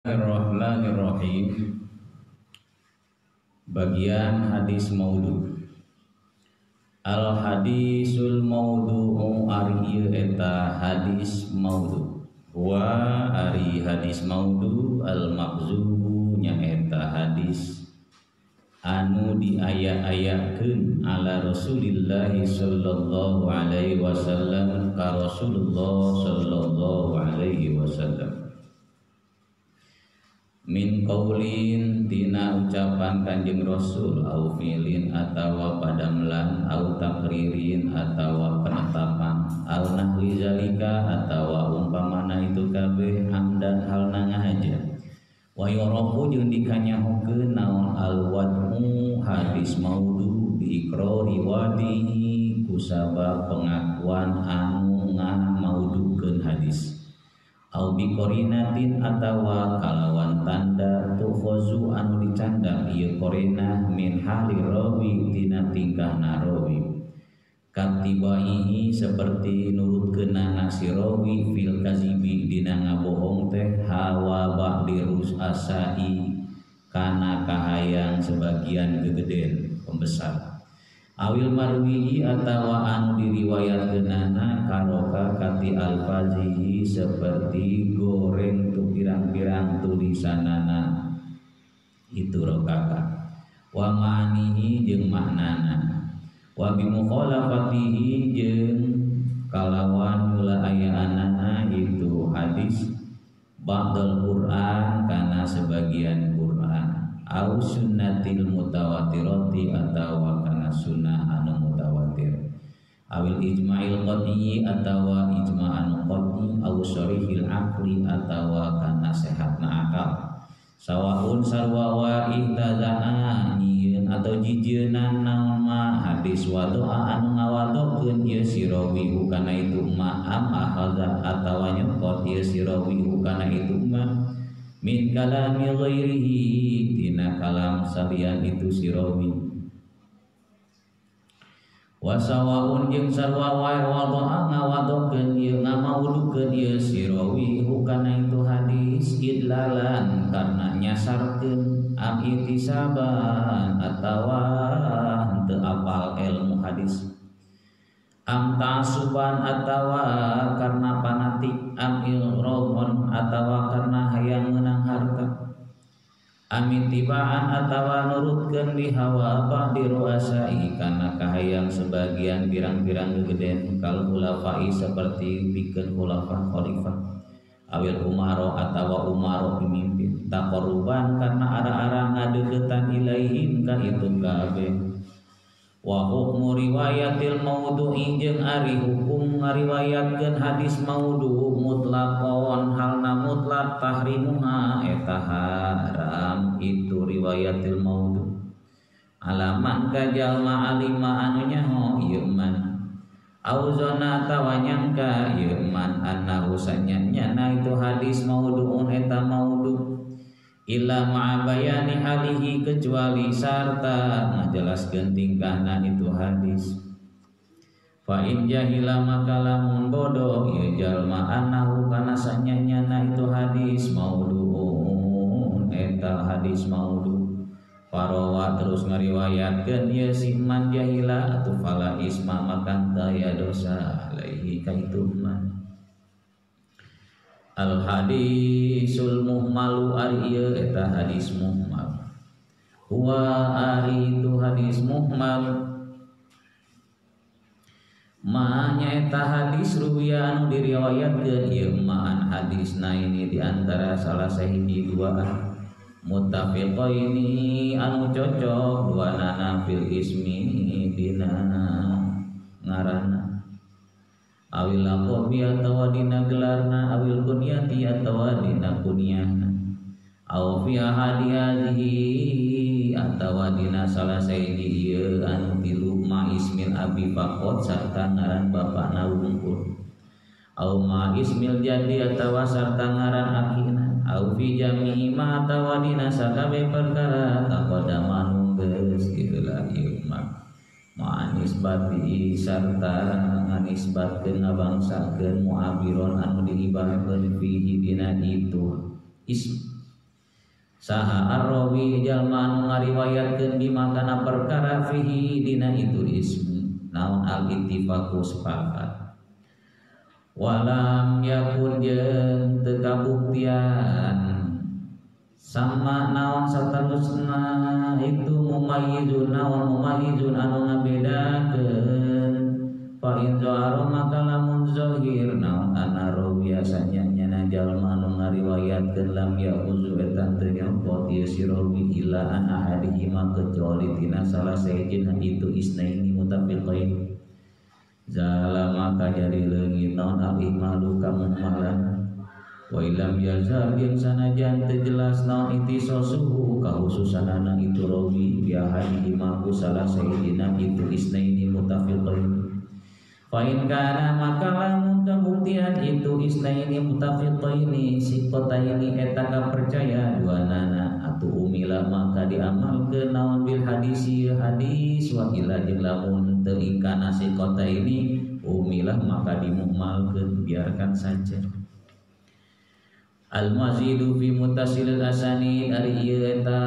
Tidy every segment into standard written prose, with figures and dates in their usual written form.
Bismillahirrahmanirrahim. Bagian hadis maudhu. Al hadisul maudhu ari eta hadis maudhu. Wa ari hadis maudhu al makzubu nya eta hadis anu diayak-ayakeun ala Rasulillah sallallahu alaihi wasallam ka Rasulullah sallallahu alaihi wasallam. Min qaulin tina ucapan Kanjeng Rasul au fi'lin atawa padamlan au takririn atawa penetapan al nahwi zalika atawa umpamana itu kabeh hamdan hal nangahaja wa yurafu jeung dikanyahokeun naon al wad'u hadis maudhu bi iqrari wadihi kusabab pengakuan anu ngamaudhukeun hadis au bi qorinatin atawa kalawan tanda tukhozu anu dicandak ieu qorina min hali rawi tina tingkahna rawi katibaihi seperti nurutkeunana si rawi fil kazibi dina ngabohong teh hawa ba'dirus asai kana kahayang sebagian gegeden pembesar awil marwihi atawa anu diriwayatkeunana karoka kati alfazihi seperti goreng tu pirang-pirang tulisanana itu rokaka wa ma'anihi jeung maknana wa bimukhalafatihi jeung kalawan mula ayaanana itu hadis ba'dal Qur'an kana sebagian Qur'an au sunnatil mutawatirati atawa kana sunnah anu mutawatir awil ijma'il qat'i atawa ijma'an qat'i au sharihil aqli atawa kana sehatna akal sawaun sarwa wa ihtaza'a nyieun atau jijieunna nama hadis wa doa anu ngawadokeun ieu sirawi kana itu ma'am akhadha atawa nyekot ieu sirawi kana itu ma min kalami ghairihi tina kalam salian itu sirawi wa sawaun jeung sarwa wae wada'a ngawadokeun ieu ngamaudhukeun ieu sirawi kana itu hadis idlalan karena nyasarkeun am itisaban atawa henteu apal ilmu hadis am ta'asuban atawa karena fanatik am ilrogon atawa karena hayang menang harta amin tibaan atawa nurutkeun di hawa ba'di ruasai kana kahayang sebagian pirang-pirang gegeden kal khulafai seperti pikeun khulafa khalifah awil umaro atawa umaro pemimpin taqarruban karena ara-ara ngadeuketan ilaihim ka itu kabeh wa hukmu riwayatil maudhu'i jeung ari hukum ngariwayatkeun hadis maudhu mutlaqon halna mutlaq tahrimuha eta haram itu riwayatil maudhu alaman ka jalma alima anu nyaho ieu man auzona tawa nyangka ieu man annahu sanyana itu hadis maudhu'un eta maudhu illa ma'abayani halihi kecuali sarta ngajelaskeun tingkahna itu hadis fa in jahila maka lamun bodoh ieu jalma annahu kana sanyanyana itu hadis maudhu'un eta hadis maudhu farawa terus ngariwayatkeun ieu si man jahila atuh fala isma maka teu aya dosa alaihi ka itu man al hadisul muhmalu ari ieu eta hadis muhmal huwa ari itu hadis muhmal ma nya eta hadis ruwiya anu diriwayatkeun ieu ma'an hadisna ini diantara salah sahiji dua muttafiqaini anu cocok duanana fil ismi dina ngaranna awil laqabi atawa dina gelarna awil kunyati atawa dina kunyahna aw fi hadhihi atawa dina salah sahiji ieu anu tilu ma ismil abi faqat sarta ngaran bapana wungkul aw ma ismil jadi atawa sarta ngaran akina aw fi jami'i ma atawa dina sakabeh perkara taqaddama nu geus diheula ieu ma'anisbati sarta nganisbatkeun ngabangsakeun mu'abiron anu diibahkeun fihi dina itu ism saha arrawi jalma anu ngariwayatkeun bima kana perkara fihi dina itu ismi naon al-ittifaqu sepakat walam yakun jeung teu kabuktian sama naon saterusna itu mumayyizun naon mumayyizun anu ngabedakeun fa in zahara maka lamun zahir naon ana biasanya nyana jalma anu ngariwayatkeun lam yaquzu etan teu nyopot ieu si rawi illa an ahadihi ma kecuali tina salah sahijina itu isnaini mutafiqain zala maka jadi leungit naon al-ihmalu kamumalan wa ilam yazhar yang sanajan teu jelas naon itisosuhu kahususanana itu rawi bi ahadihi ma salah sahijina itu isnaini mutafiqain fa in kana maka lamun kabuktian itu isnaini mutafiqaini siqataini eta kapercaya duanana atu umila maka diamalkeun naon bil hadisi hadis wa ila jeung lamun teu ikana siqataini umilah maka dimumalkeun biarkan saja. Al mazidu fi muttasil asanid ari ieu eta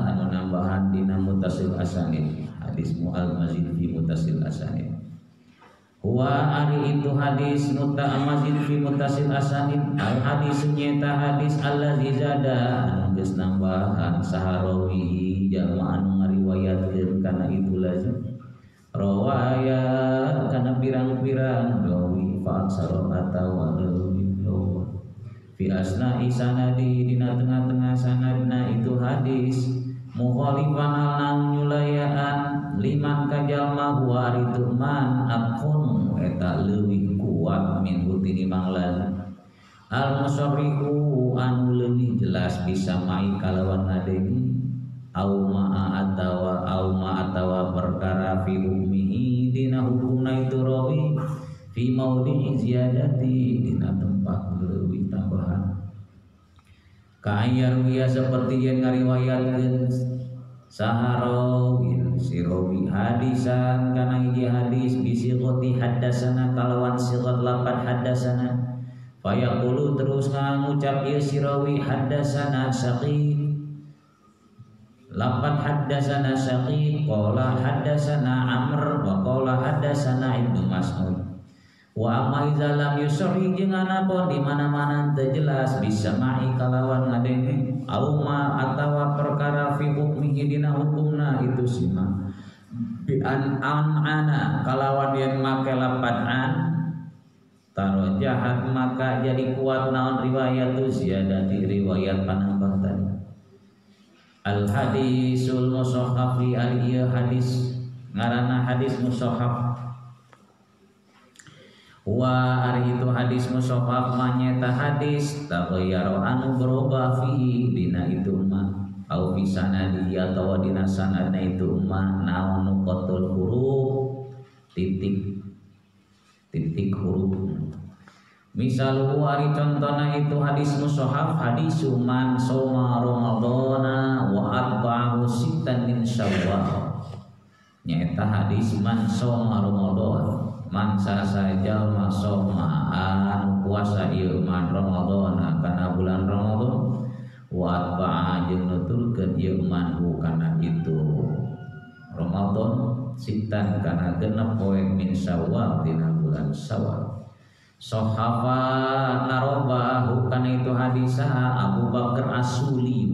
anu nambahan dina muttasil asanid hadis al mazid fi muttasil asanid wa ari itu hadis mazid fi muttasil asanid al hadis nyata hadis allazi zada anu geus nambahan saharawi jalma anu ngariwayatkeun kana itu lazim rawaya kana pirang-pirang rawi fa aksara atawa rawi fi asna'i sanadi dina tengah-tengah sanadna itu hadis mukhalifan al nyulayaan liman kajalma huwa aritu man akun eta leuwih kuat min hutini manglan al musarrihu anu leuwih jelas bisa mai kalawan ngadengi au ma atawa perkara fi hukmihi dina hukumna itu rawi fi maudhi ziyadati dina tempat leuwih tambahan ka'ayyar wiya seperti yang ngariwayatkeun saharawin si rawi hadisan kana hiji hadis bisi qoti haddasana kalawan sigat lapan haddasana fayaqulu terus ngucap ieu si rawi haddasana saqi lapan haddasana saqi qala haddasana amr wa qala haddasana ibnu mas'ud wa amma iza lam yusri jeung anapun di mana-mana teu jelas bisa mai kalawan ngadenge auma atawa perkara fi hukmihi dina hukumna itu sima bi an ana kalawan yang make lapan an tarojahat maka jadi kuat naon riwayatu ziyadati riwayat panambah tadi al hadisul musahhaf al hadis ngaranna hadis musahhaf wa ari itu hadis musahhaf manyeta hadis taghayyara anu berubah fihi dina itu mah au fi sanadi atawa dina sanadna itu mah naon nuqatul huruf titik huruf misal ari contohna itu hadis musahhaf hadis man soma ramadhana wa arba'u sittan min syawal nyaeta hadis man soma ramadhana man saja masomaan puasa ieu man Ramadan kana bulan Ramadan wa atba'a jeung nuturkeun ieu man kana itu Ramadan sitan kana 6 poe min Syawal dina bulan Syawal sahabat naroba kana itu hadis Abu Bakar As-Suli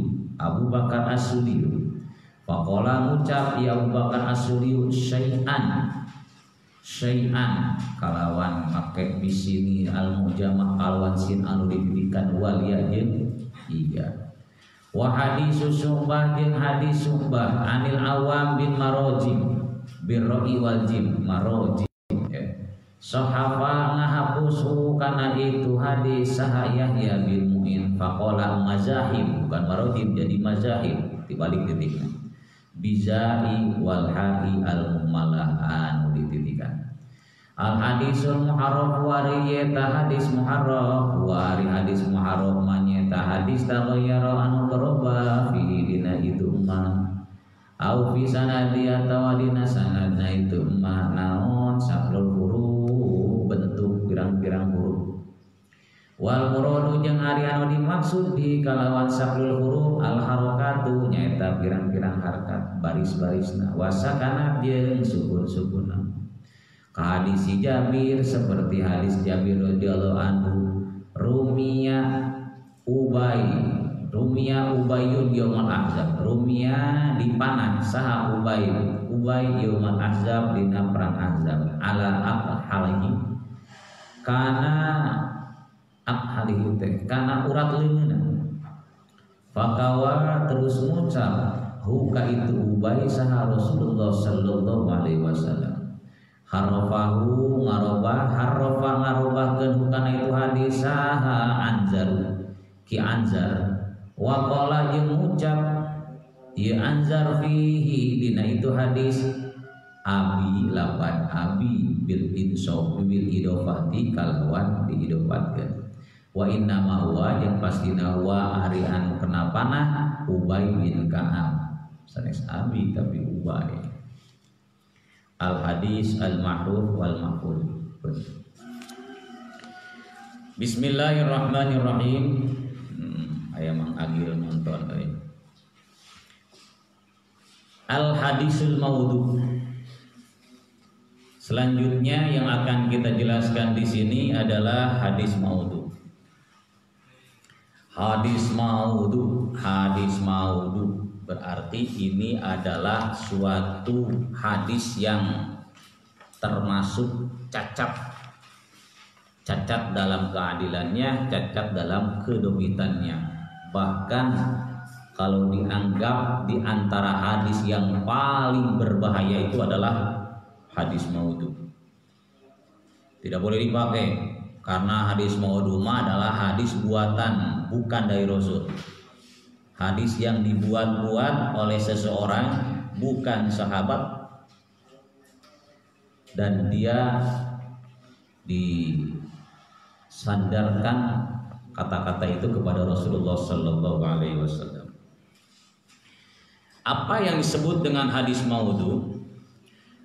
faqala ngucap ya Abu Bakar As-Suli syai'an kalawan make bisini al-mujamah kalawan sin anu dididikan wal ya jeung iya wa hadis Syu'bah jeung hadis Syu'bah anil Awam bin Marojim birra'i wal jim Marojim sahafa ngahapushu kana itu hadis saha Yahya bin Mu'in faqala mazahib bukan Marojim jadi mazahib dibalik titiknya bizai wal ha'i al-mumalah anu dititikan al hadisul muharraf wariyata hadis muharraf wari hadis muharraf manyeta hadis taghayyara anu berubah fi dina itu mah au fi sanadi atawa dina sanadna itu mah naon saklul huruf bentuk pirang-pirang huruf wal muradu jeung ari anu dimaksud di kalawan saklul huruf al eta pirang-pirang harkat baris-barisna wasakanat jeung sukun-sukunna. Ka hadis Jabir seperti hadis Jabir radhiyallahu anhu, rumiya Ubayyun yaumul ahzab, rumiya dipanah saha Ubay yaumul ahzab dina perang ahzab ala aqhalihi kana aqhalihi teh kana urat leungeunna. Fakawa terus ngucap huka itu Ubay saha Rasulullah sallallahu alaihi wasallam. Harrafahu ngarobahkeun hukana itu hadis saha Anzar ki Anzar wa qala jeung ngucap ieu Anzar fihi dina itu hadis abi lapan abi bil insaf bil idofati kalawan diidofatkeun. Wa inna ma huwa yang pastina huwa ari anu kena panah Ubay bin Ka'ab sanes abi tapi Ubay. Al hadis al ma'ruf wal maqul. Bismillahirrahmanirrahim. Aya Mang Agil nonton euy. Al hadisul maudhu. Selanjutnya yang akan kita jelaskan di sini adalah hadis maudhu. Hadis maudhu berarti ini adalah suatu hadis yang termasuk cacat dalam keadilannya, cacat dalam kedobitannya. Bahkan kalau dianggap di antara hadis yang paling berbahaya itu adalah hadis maudhu. Tidak boleh dipakai karena hadis maudhu adalah hadis buatan, bukan dari Rasul. Hadis yang dibuat-buat oleh seseorang, bukan sahabat, dan dia disandarkan kata-kata itu kepada Rasulullah sallallahu alaihi wasallam. Apa yang disebut dengan hadis maudhu?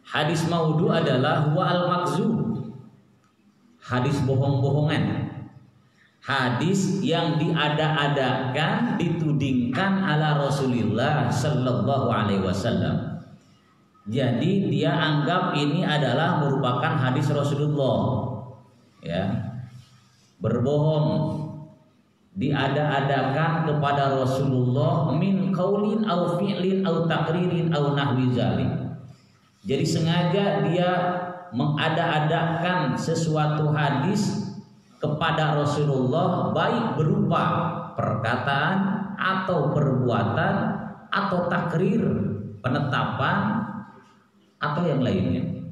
Hadis maudhu adalah huwa al-makzub, hadis bohong-bohongan, hadis yang diada-adakan, ditudingkan ala Rasulullah sallallahu alaihi wasallam. Jadi dia anggap ini adalah merupakan hadis Rasulullah, ya, berbohong, diada-adakan kepada Rasulullah min qaulin au fi'lin au taqririn au nahwi zalik. Jadi sengaja dia mengada-adakan sesuatu hadis kepada Rasulullah, baik berupa perkataan atau perbuatan atau takrir, penetapan atau yang lainnya.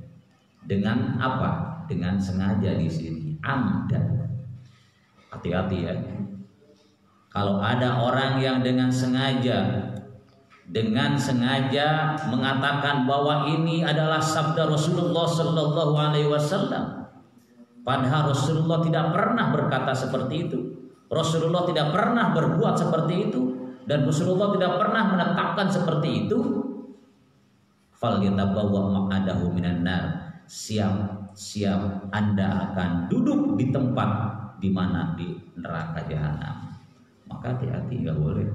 Dengan apa? Dengan sengaja di sini, amdan. Hati-hati ya. Kalau ada orang yang dengan sengaja mengatakan bahwa ini adalah sabda Rasulullah sallallahu alaihi wasallam, padahal Rasulullah tidak pernah berkata seperti itu, Rasulullah tidak pernah berbuat seperti itu, dan Rasulullah tidak pernah menetapkan seperti itu, falyatabawwa maq'adahu minan nar. Siap Anda akan duduk di tempat di mana, di neraka jahanam. Maka hati-hati, nggak boleh.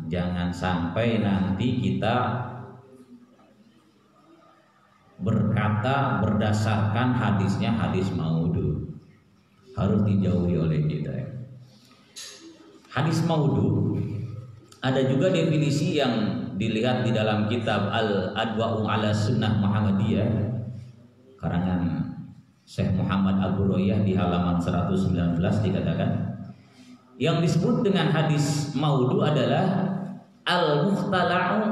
Jangan sampai nanti kita berkata berdasarkan hadisnya hadis maudhu. Harus dijauhi oleh kita. Hadis maudhu ada juga definisi yang dilihat di dalam kitab Al-Adwa'u ala Sunnah Muhammadiyah karangan Syekh Muhammad Abu Royah di halaman 119 dikatakan yang disebut dengan hadis maudhu adalah al-mukhtala'u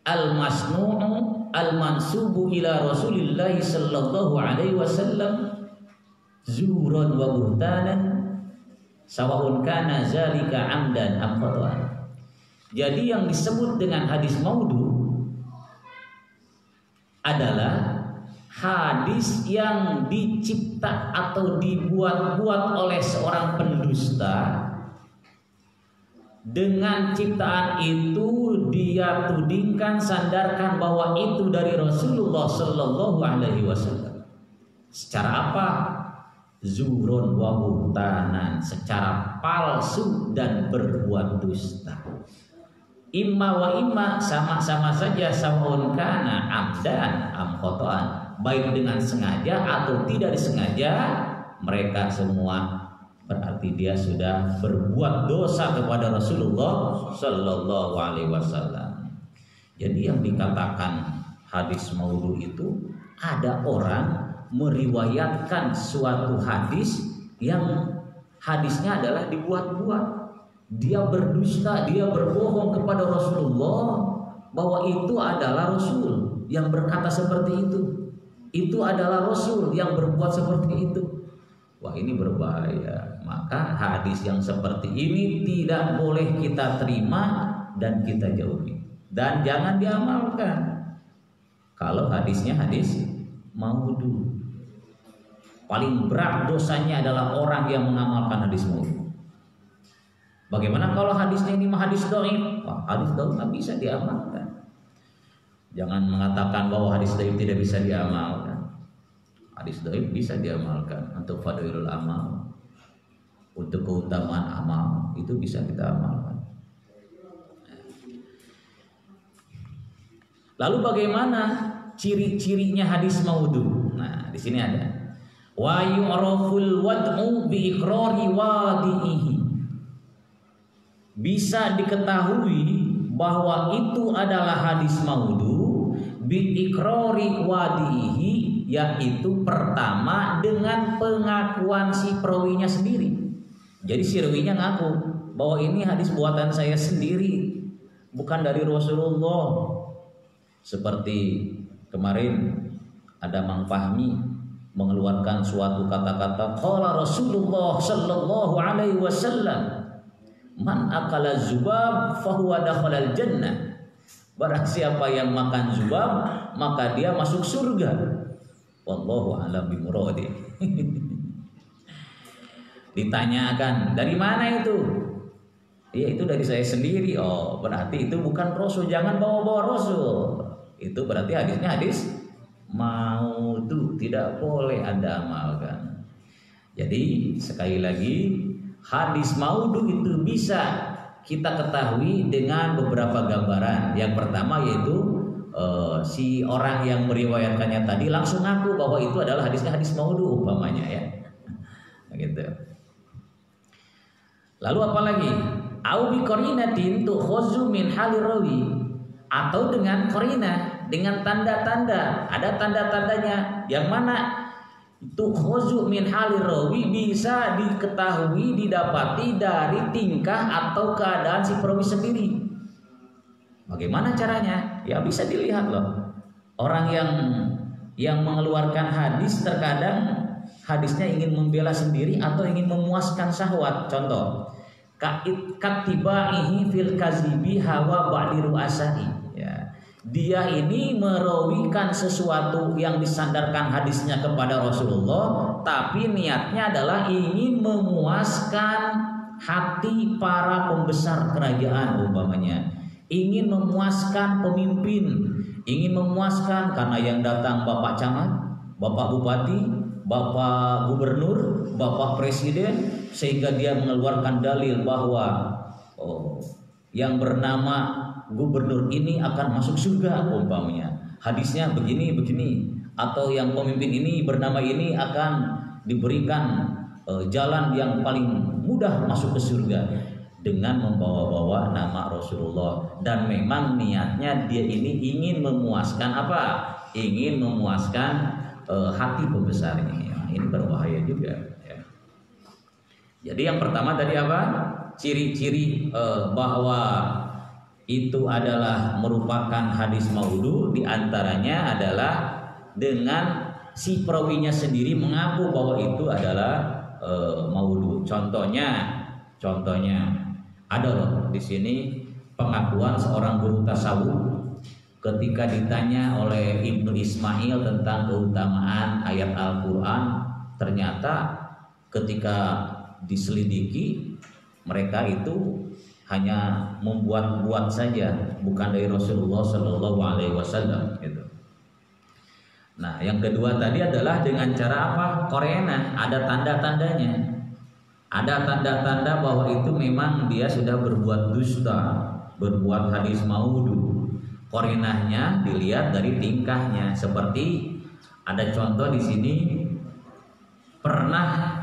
al-masnu'u al-mansubu ila Rasulillah sallallahu alaihi wasallam zuran wa buhtanan sawa'un kana zalika amdan am khata'an. Jadi yang disebut dengan hadis maudhu adalah hadis yang dicipta atau dibuat-buat oleh seorang pendusta. Dengan ciptaan itu dia tudingkan, sandarkan bahwa itu dari Rasulullah sallallahu alaihi wasallam. Secara apa? Zuron wa buhtanan, secara palsu dan berbuat dusta. imma wa imma, sama-sama saja, sawaun kana amdan am khotoan, baik dengan sengaja atau tidak disengaja, mereka semua berarti dia sudah berbuat dosa kepada Rasulullah Sallallahu Alaihi Wasallam. Jadi yang dikatakan hadis maudhu itu, ada orang meriwayatkan suatu hadis yang hadisnya adalah dibuat-buat. Dia berdusta, dia berbohong kepada Rasulullah bahwa itu adalah Rasul yang berkata seperti itu. Itu adalah Rasul yang berbuat seperti itu. Wah, ini berbahaya. Maka hadis yang seperti ini tidak boleh kita terima dan kita jauhi. Dan jangan diamalkan. Kalau hadisnya hadis maudhu. Paling berat dosanya adalah orang yang mengamalkan hadis maudhu. Bagaimana kalau hadisnya ini hadis dhaif? Hadis dhaif nggak bisa diamalkan. Jangan mengatakan bahwa hadis dhaif tidak bisa diamalkan. Hadis dhaif bisa diamalkan untuk fadilul amal, untuk keutamaan amal, itu bisa kita amalkan. Lalu bagaimana ciri-cirinya hadis maudhu? Nah, di sini ada. Wa yu'raful wad'u bi iqrari wadihi. Bisa diketahui bahwa itu adalah hadis maudhu bi iqrari wadihi, yaitu pertama dengan pengakuan si perawinya sendiri. Jadi si rawinya ngaku bahwa ini hadis buatan saya sendiri, bukan dari Rasulullah. Seperti kemarin ada Mang Fahmi mengeluarkan suatu kata-kata, qala Rasulullah sallallahu alaihi wasallam, man akala zubab fahuwa dakhalal jannah. Barang siapa yang makan zubab, maka dia masuk surga. Wallahu a'lam bimuradi. Ditanyakan, dari mana itu? Ya, itu dari saya sendiri. Oh, berarti itu bukan Rasul. Jangan bawa-bawa Rasul. Itu berarti hadisnya hadis maudhu, tidak boleh Anda amalkan. Jadi sekali lagi, hadis maudhu itu bisa kita ketahui dengan beberapa gambaran. Yang pertama yaitu si orang yang meriwayatkannya tadi langsung ngaku bahwa itu adalah hadisnya hadis maudhu umpamanya, ya. Gitu. Lalu apa lagi? Au bi qarinatin tukhadhu min halir rawi, atau dengan qarina, dengan tanda-tanda. Ada tanda-tandanya yang mana tukhadhu min halir rawi bisa diketahui, didapati dari tingkah atau keadaan si perawi sendiri. Bagaimana caranya? Ya bisa dilihat loh. Orang yang mengeluarkan hadis terkadang hadisnya ingin membela sendiri atau ingin memuaskan syahwat. Contoh, katibaihi fil kazibi hawa ba'diru asai. Ya. Dia ini merawikan sesuatu yang disandarkan hadisnya kepada Rasulullah, tapi niatnya adalah ingin memuaskan hati para pembesar kerajaan umpamanya. Ingin memuaskan pemimpin, ingin memuaskan karena yang datang Bapak Camat, Bapak Bupati, Bapak Gubernur, Bapak Presiden, sehingga dia mengeluarkan dalil bahwa yang bernama gubernur ini akan masuk surga umpamanya. Hadisnya begini, atau yang pemimpin ini bernama ini akan diberikan jalan yang paling mudah masuk ke surga, dengan membawa-bawa nama Rasulullah. Dan memang niatnya dia ini ingin memuaskan apa? Ingin memuaskan hati pembesarnya. Ya, ini berbahaya juga, ya. Jadi yang pertama tadi apa? Ciri-ciri bahwa itu adalah merupakan hadis maudhu, diantaranya adalah dengan si perawinya sendiri mengaku bahwa itu adalah maudhu. Contohnya ada loh di sini pengakuan seorang guru tasawuf ketika ditanya oleh Ibnu Ismail tentang keutamaan ayat Al-Quran. Ternyata ketika diselidiki, mereka itu hanya membuat-buat saja, bukan dari Rasulullah Shallallahu Alaihi Wasallam gitu. Nah, yang kedua tadi adalah dengan cara apa? Korena, ada tanda-tandanya. Ada tanda-tanda bahwa itu memang dia sudah berbuat dusta. berbuat hadis maudu. Qarinahnya dilihat dari tingkahnya. Seperti ada contoh di sini, pernah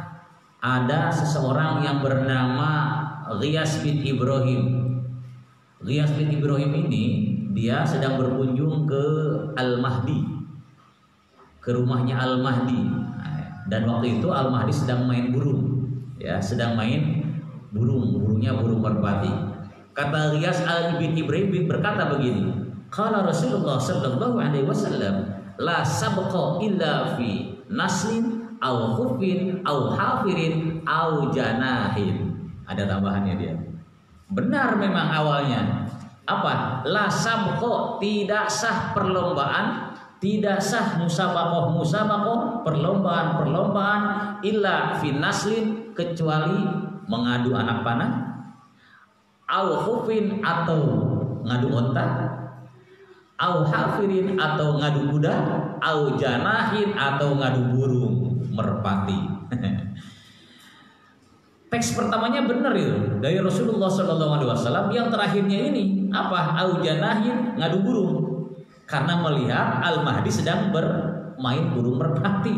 ada seseorang yang bernama Ghiyas bin Ibrahim. Ghiyas bin Ibrahim ini dia sedang berkunjung ke Al-Mahdi, ke rumahnya Al-Mahdi. Dan waktu itu Al-Mahdi sedang main burung, ya, sedang main burungnya burung merpati. Kata Ghiyas bin Ibrahim berkata begini, qala Rasulullah sallallahu alaihi wasallam, la sabqa illa fi naslin au khufin au hafirin au janahin. Ada tambahannya dia. Benar memang awalnya. Apa? La sabqa, tidak sah perlombaan, tidak sah musabaqah perlombaan illa fi naslin, kecuali mengadu anak panah, au khufin atau ngadu onta, au hafirin atau ngadu kuda, au janahin atau ngadu burung merpati. Teks pertamanya benar itu dari Rasulullah SAW. Yang terakhirnya ini apa? Au janahin, ngadu burung. Karena melihat Al-Mahdi sedang bermain burung merpati.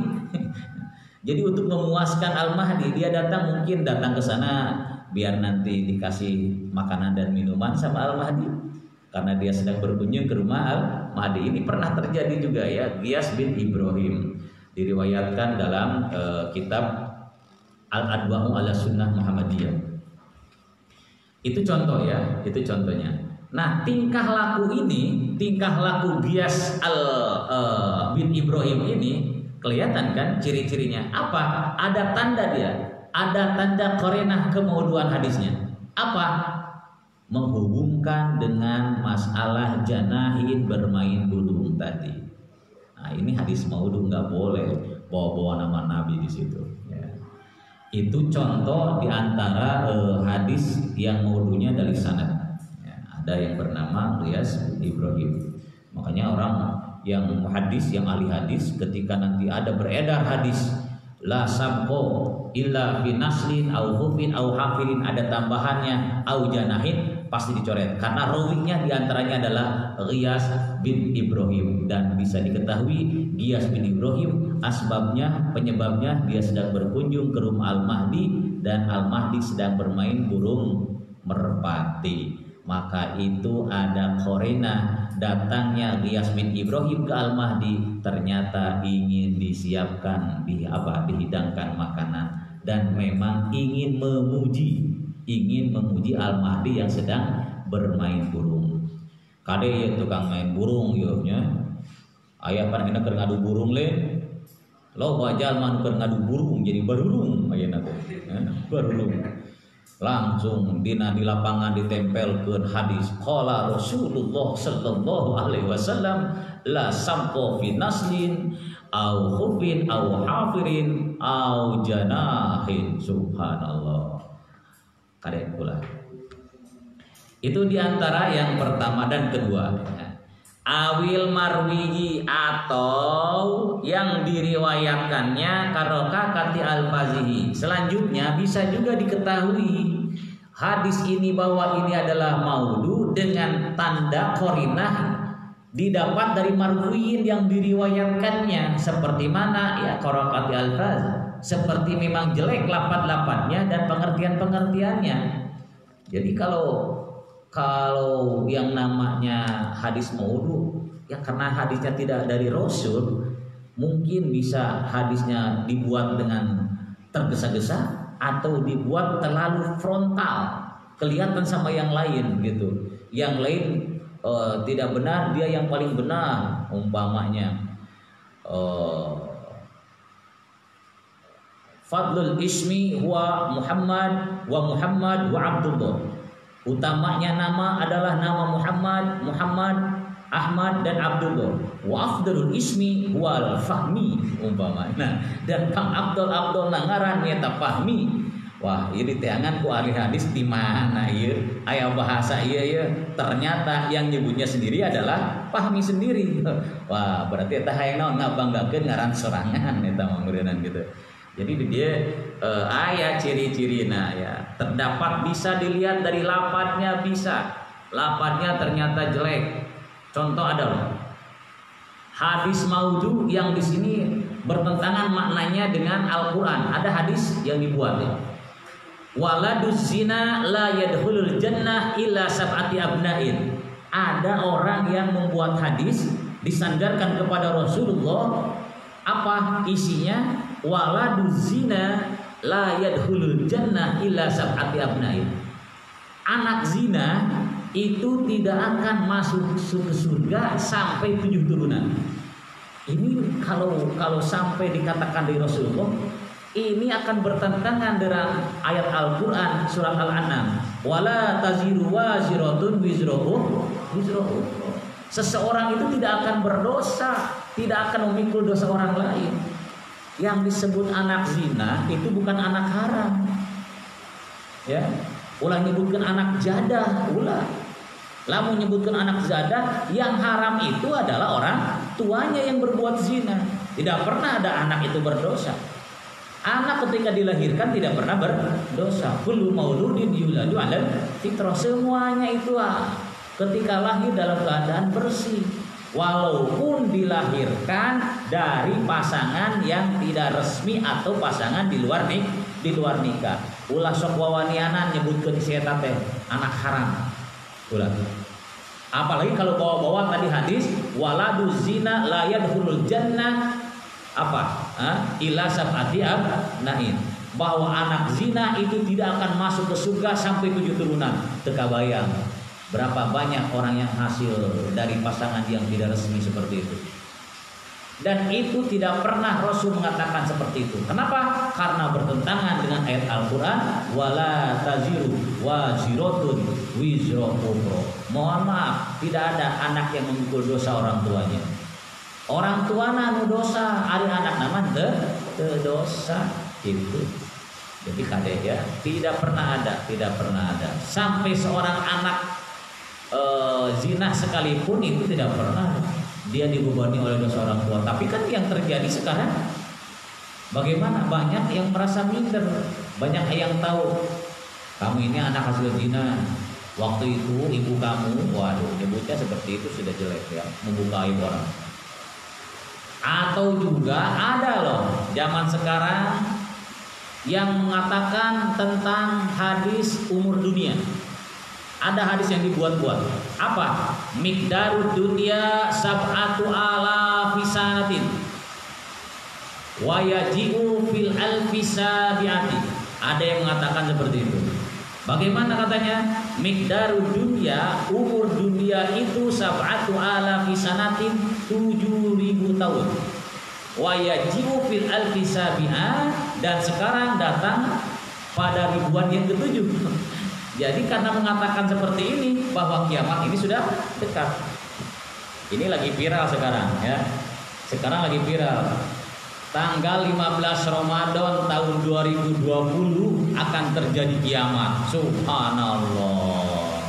Jadi untuk memuaskan Al-Mahdi, dia mungkin datang ke sana biar nanti dikasih makanan dan minuman sama Al-Mahdi. Karena dia sedang berkunjung ke rumah Al-Mahdi. Ini pernah terjadi juga ya, Ghiyas bin Ibrahim. Diriwayatkan dalam kitab Al-Adwa'u ala Sunnah Muhammadiyah. Itu contoh ya, itu contohnya. Nah, tingkah laku Ghiyas bin Ibrahim ini kelihatan kan ciri-cirinya. Apa? Ada tanda dia, ada tanda qarinah kemauduan hadisnya. Apa? Menghubungkan dengan masalah janahin bermain burung tadi. Nah, ini hadis maudu, nggak boleh bawa-bawa nama Nabi di situ. Ya. Itu contoh diantara hadis yang maudunya dari sanad. Ya, ada yang bernama Ghiyas bin Ibrahim. Makanya orang yang muhaddis, yang ahli hadis, ketika nanti ada beredar hadis la sabqo illa fi naslin au khufin au hafirin, ada tambahannya au janahin, pasti dicoret karena rawinya diantaranya adalah Ghiyas bin Ibrahim. Dan bisa diketahui Ghiyas bin Ibrahim penyebabnya dia sedang berkunjung ke rumah Al-Mahdi dan Al-Mahdi sedang bermain burung merpati. Maka itu ada qarinah datangnya Ghiyas bin Ibrahim ke Al-Mahdi, ternyata ingin disiapkan dihidangkan makanan dan memang ingin memuji Al-Mahdi yang sedang bermain burung. Kade ya tukang main burung yo nya. Aya panengna keur ngadu burung le. Lo bajal mah keur ngadu burung jadi barurung ayeuna teh. Barurung. Langsung di lapangan ditempelkeun hadis qala Rasulullah sallallahu alaihi wasallam la samqa fi naslin au khufin au hafirin au janahin. Subhanallah. Kade pula. Itu diantara yang pertama dan kedua. Awil marwihi, atau yang diriwayatkannya karoka kati al-fazihi. Selanjutnya bisa juga diketahui hadis ini bahwa ini adalah maudu dengan tanda qarinah didapat dari marwiyin yang diriwayatkannya. Seperti mana ya karokati al-faz, seperti memang jelek lafaz-lafaznya dan pengertian-pengertiannya. Jadi kalau yang namanya hadis maudhu ya karena hadisnya tidak dari Rasul, mungkin bisa hadisnya dibuat dengan tergesa-gesa atau dibuat terlalu frontal, kelihatan sama yang lain gitu. Yang lain tidak benar, dia yang paling benar. Umpamanya fadlul ismi huwa Muhammad wa Abdullah. Utamanya nama adalah nama Muhammad, Ahmad dan Abdullah. Wa afdalul ismi wal Fahmi umpamanya. Nah, dan Kang Abdul nangaran nyata Fahmi. Wah, ieu diteangan ku ahli hadis di mana ieu? Aya bahasa ieu ternyata yang nyebutnya sendiri adalah Fahmi sendiri. Wah, berarti eta hayang naon ngabanggakeun ngaran sorangan eta mah meureunana gitu. Jadi dia ayat ciri-cirina ya terdapat, bisa dilihat dari lafadznya, bisa Lafadznya ternyata jelek. Contoh adalah hadis maudhu yang di sini bertentangan maknanya dengan Al-Quran. Ada hadis yang dibuat ya. Waladuz zina la yadkhulul jannah illa sab'ati abna'in. Ada orang yang membuat hadis disandarkan kepada Rasulullah. Apa isinya? Waladuz zina la yadkhulul jannah illa sab'ati abna'in. Anak zina itu tidak akan masuk ke surga sampai 7 turunan. Ini kalau sampai dikatakan dari Rasulullah, ini akan bertentangan dengan ayat Al-Quran surat Al-An'am. Wala taziru waziratun wizra ukhra. Seseorang itu tidak akan berdosa, tidak akan memikul dosa orang lain. Yang disebut anak zina itu bukan anak haram. Ya, ulah nyebutkan anak jadah, ulah. Lalu menyebutkan anak jadah, yang haram itu adalah orang tuanya yang berbuat zina. Tidak pernah ada anak itu berdosa. Anak ketika dilahirkan tidak pernah berdosa. Kullu mauludin yuladu 'alal fitrah. Semuanya itu ketika lahir dalam keadaan bersih. Walaupun dilahirkan dari pasangan yang tidak resmi atau pasangan di luar nikah. Ulah sok wawanianan nyebutkeun si eta teh anak haram. Ulah. Apalagi kalau bawa-bawa tadi hadis waladuz zina la yadkhulul jannah apa? Ila sab'ati abna'in. Bahwa anak zina itu tidak akan masuk ke surga sampai 7 turunan. Teka bayang berapa banyak orang yang hasil dari pasangan yang tidak resmi seperti itu. Dan itu tidak pernah Rasul mengatakan seperti itu. Kenapa? Karena bertentangan dengan ayat Al-Quran. Wala taziru waziratun wizra ukhra. Mohon maaf, tidak ada anak yang memikul dosa orang tuanya. Orang tua nanu dosa, ada anak nama dosa itu. Jadi kadeh ya, tidak pernah ada. Sampai seorang anak zina sekalipun itu tidak pernah dia dibebani oleh dosa orang tua. Tapi kan yang terjadi sekarang bagaimana? Banyak yang merasa minder, banyak yang tahu kamu ini anak hasil zina. Waktu itu ibu kamu, waduh, nyebutnya seperti itu sudah jelek ya, membuka aib orang. Atau juga ada loh zaman sekarang yang mengatakan tentang hadis umur dunia. Ada hadis yang dibuat-buat. Apa? Miqdarud dunya sab'atu alafi sanatin wa yaji'u fil alfi sabi'ati. Ada yang mengatakan seperti itu. Bagaimana katanya? Miqdarud dunya, umur dunia itu sab'atu alafi sanatin, 7.000 tahun. Wa yaji'u fil alfi sabi'ah, dan sekarang datang pada ribuan yang ke-7. Jadi karena mengatakan seperti ini bahwa kiamat ini sudah dekat. Ini lagi viral sekarang ya. Sekarang lagi viral. Tanggal 15 Ramadan tahun 2020 akan terjadi kiamat. Subhanallah.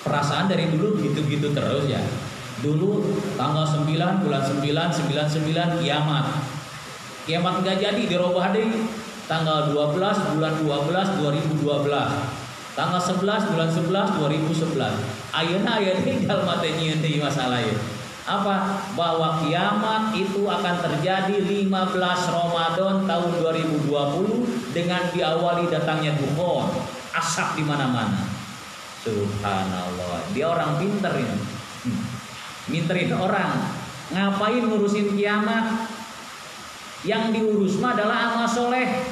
Perasaan dari dulu gitu-gitu terus ya. Dulu tanggal 9 bulan 9 99 kiamat. Kiamat enggak jadi, dirubah deh. Tanggal 12 bulan 12 2012. Tanggal 11 bulan 11 2011. Ayeuna ini jalma teh nyieun deui masalah ieu. Apa? Bahwa kiamat itu akan terjadi 15 Ramadan tahun 2020 dengan diawali datangnya dukun, asap di mana-mana. Subhanallah. Dia orang pinter ini. Minterin orang. Ngapain ngurusin kiamat? Yang diurus mah adalah amal soleh.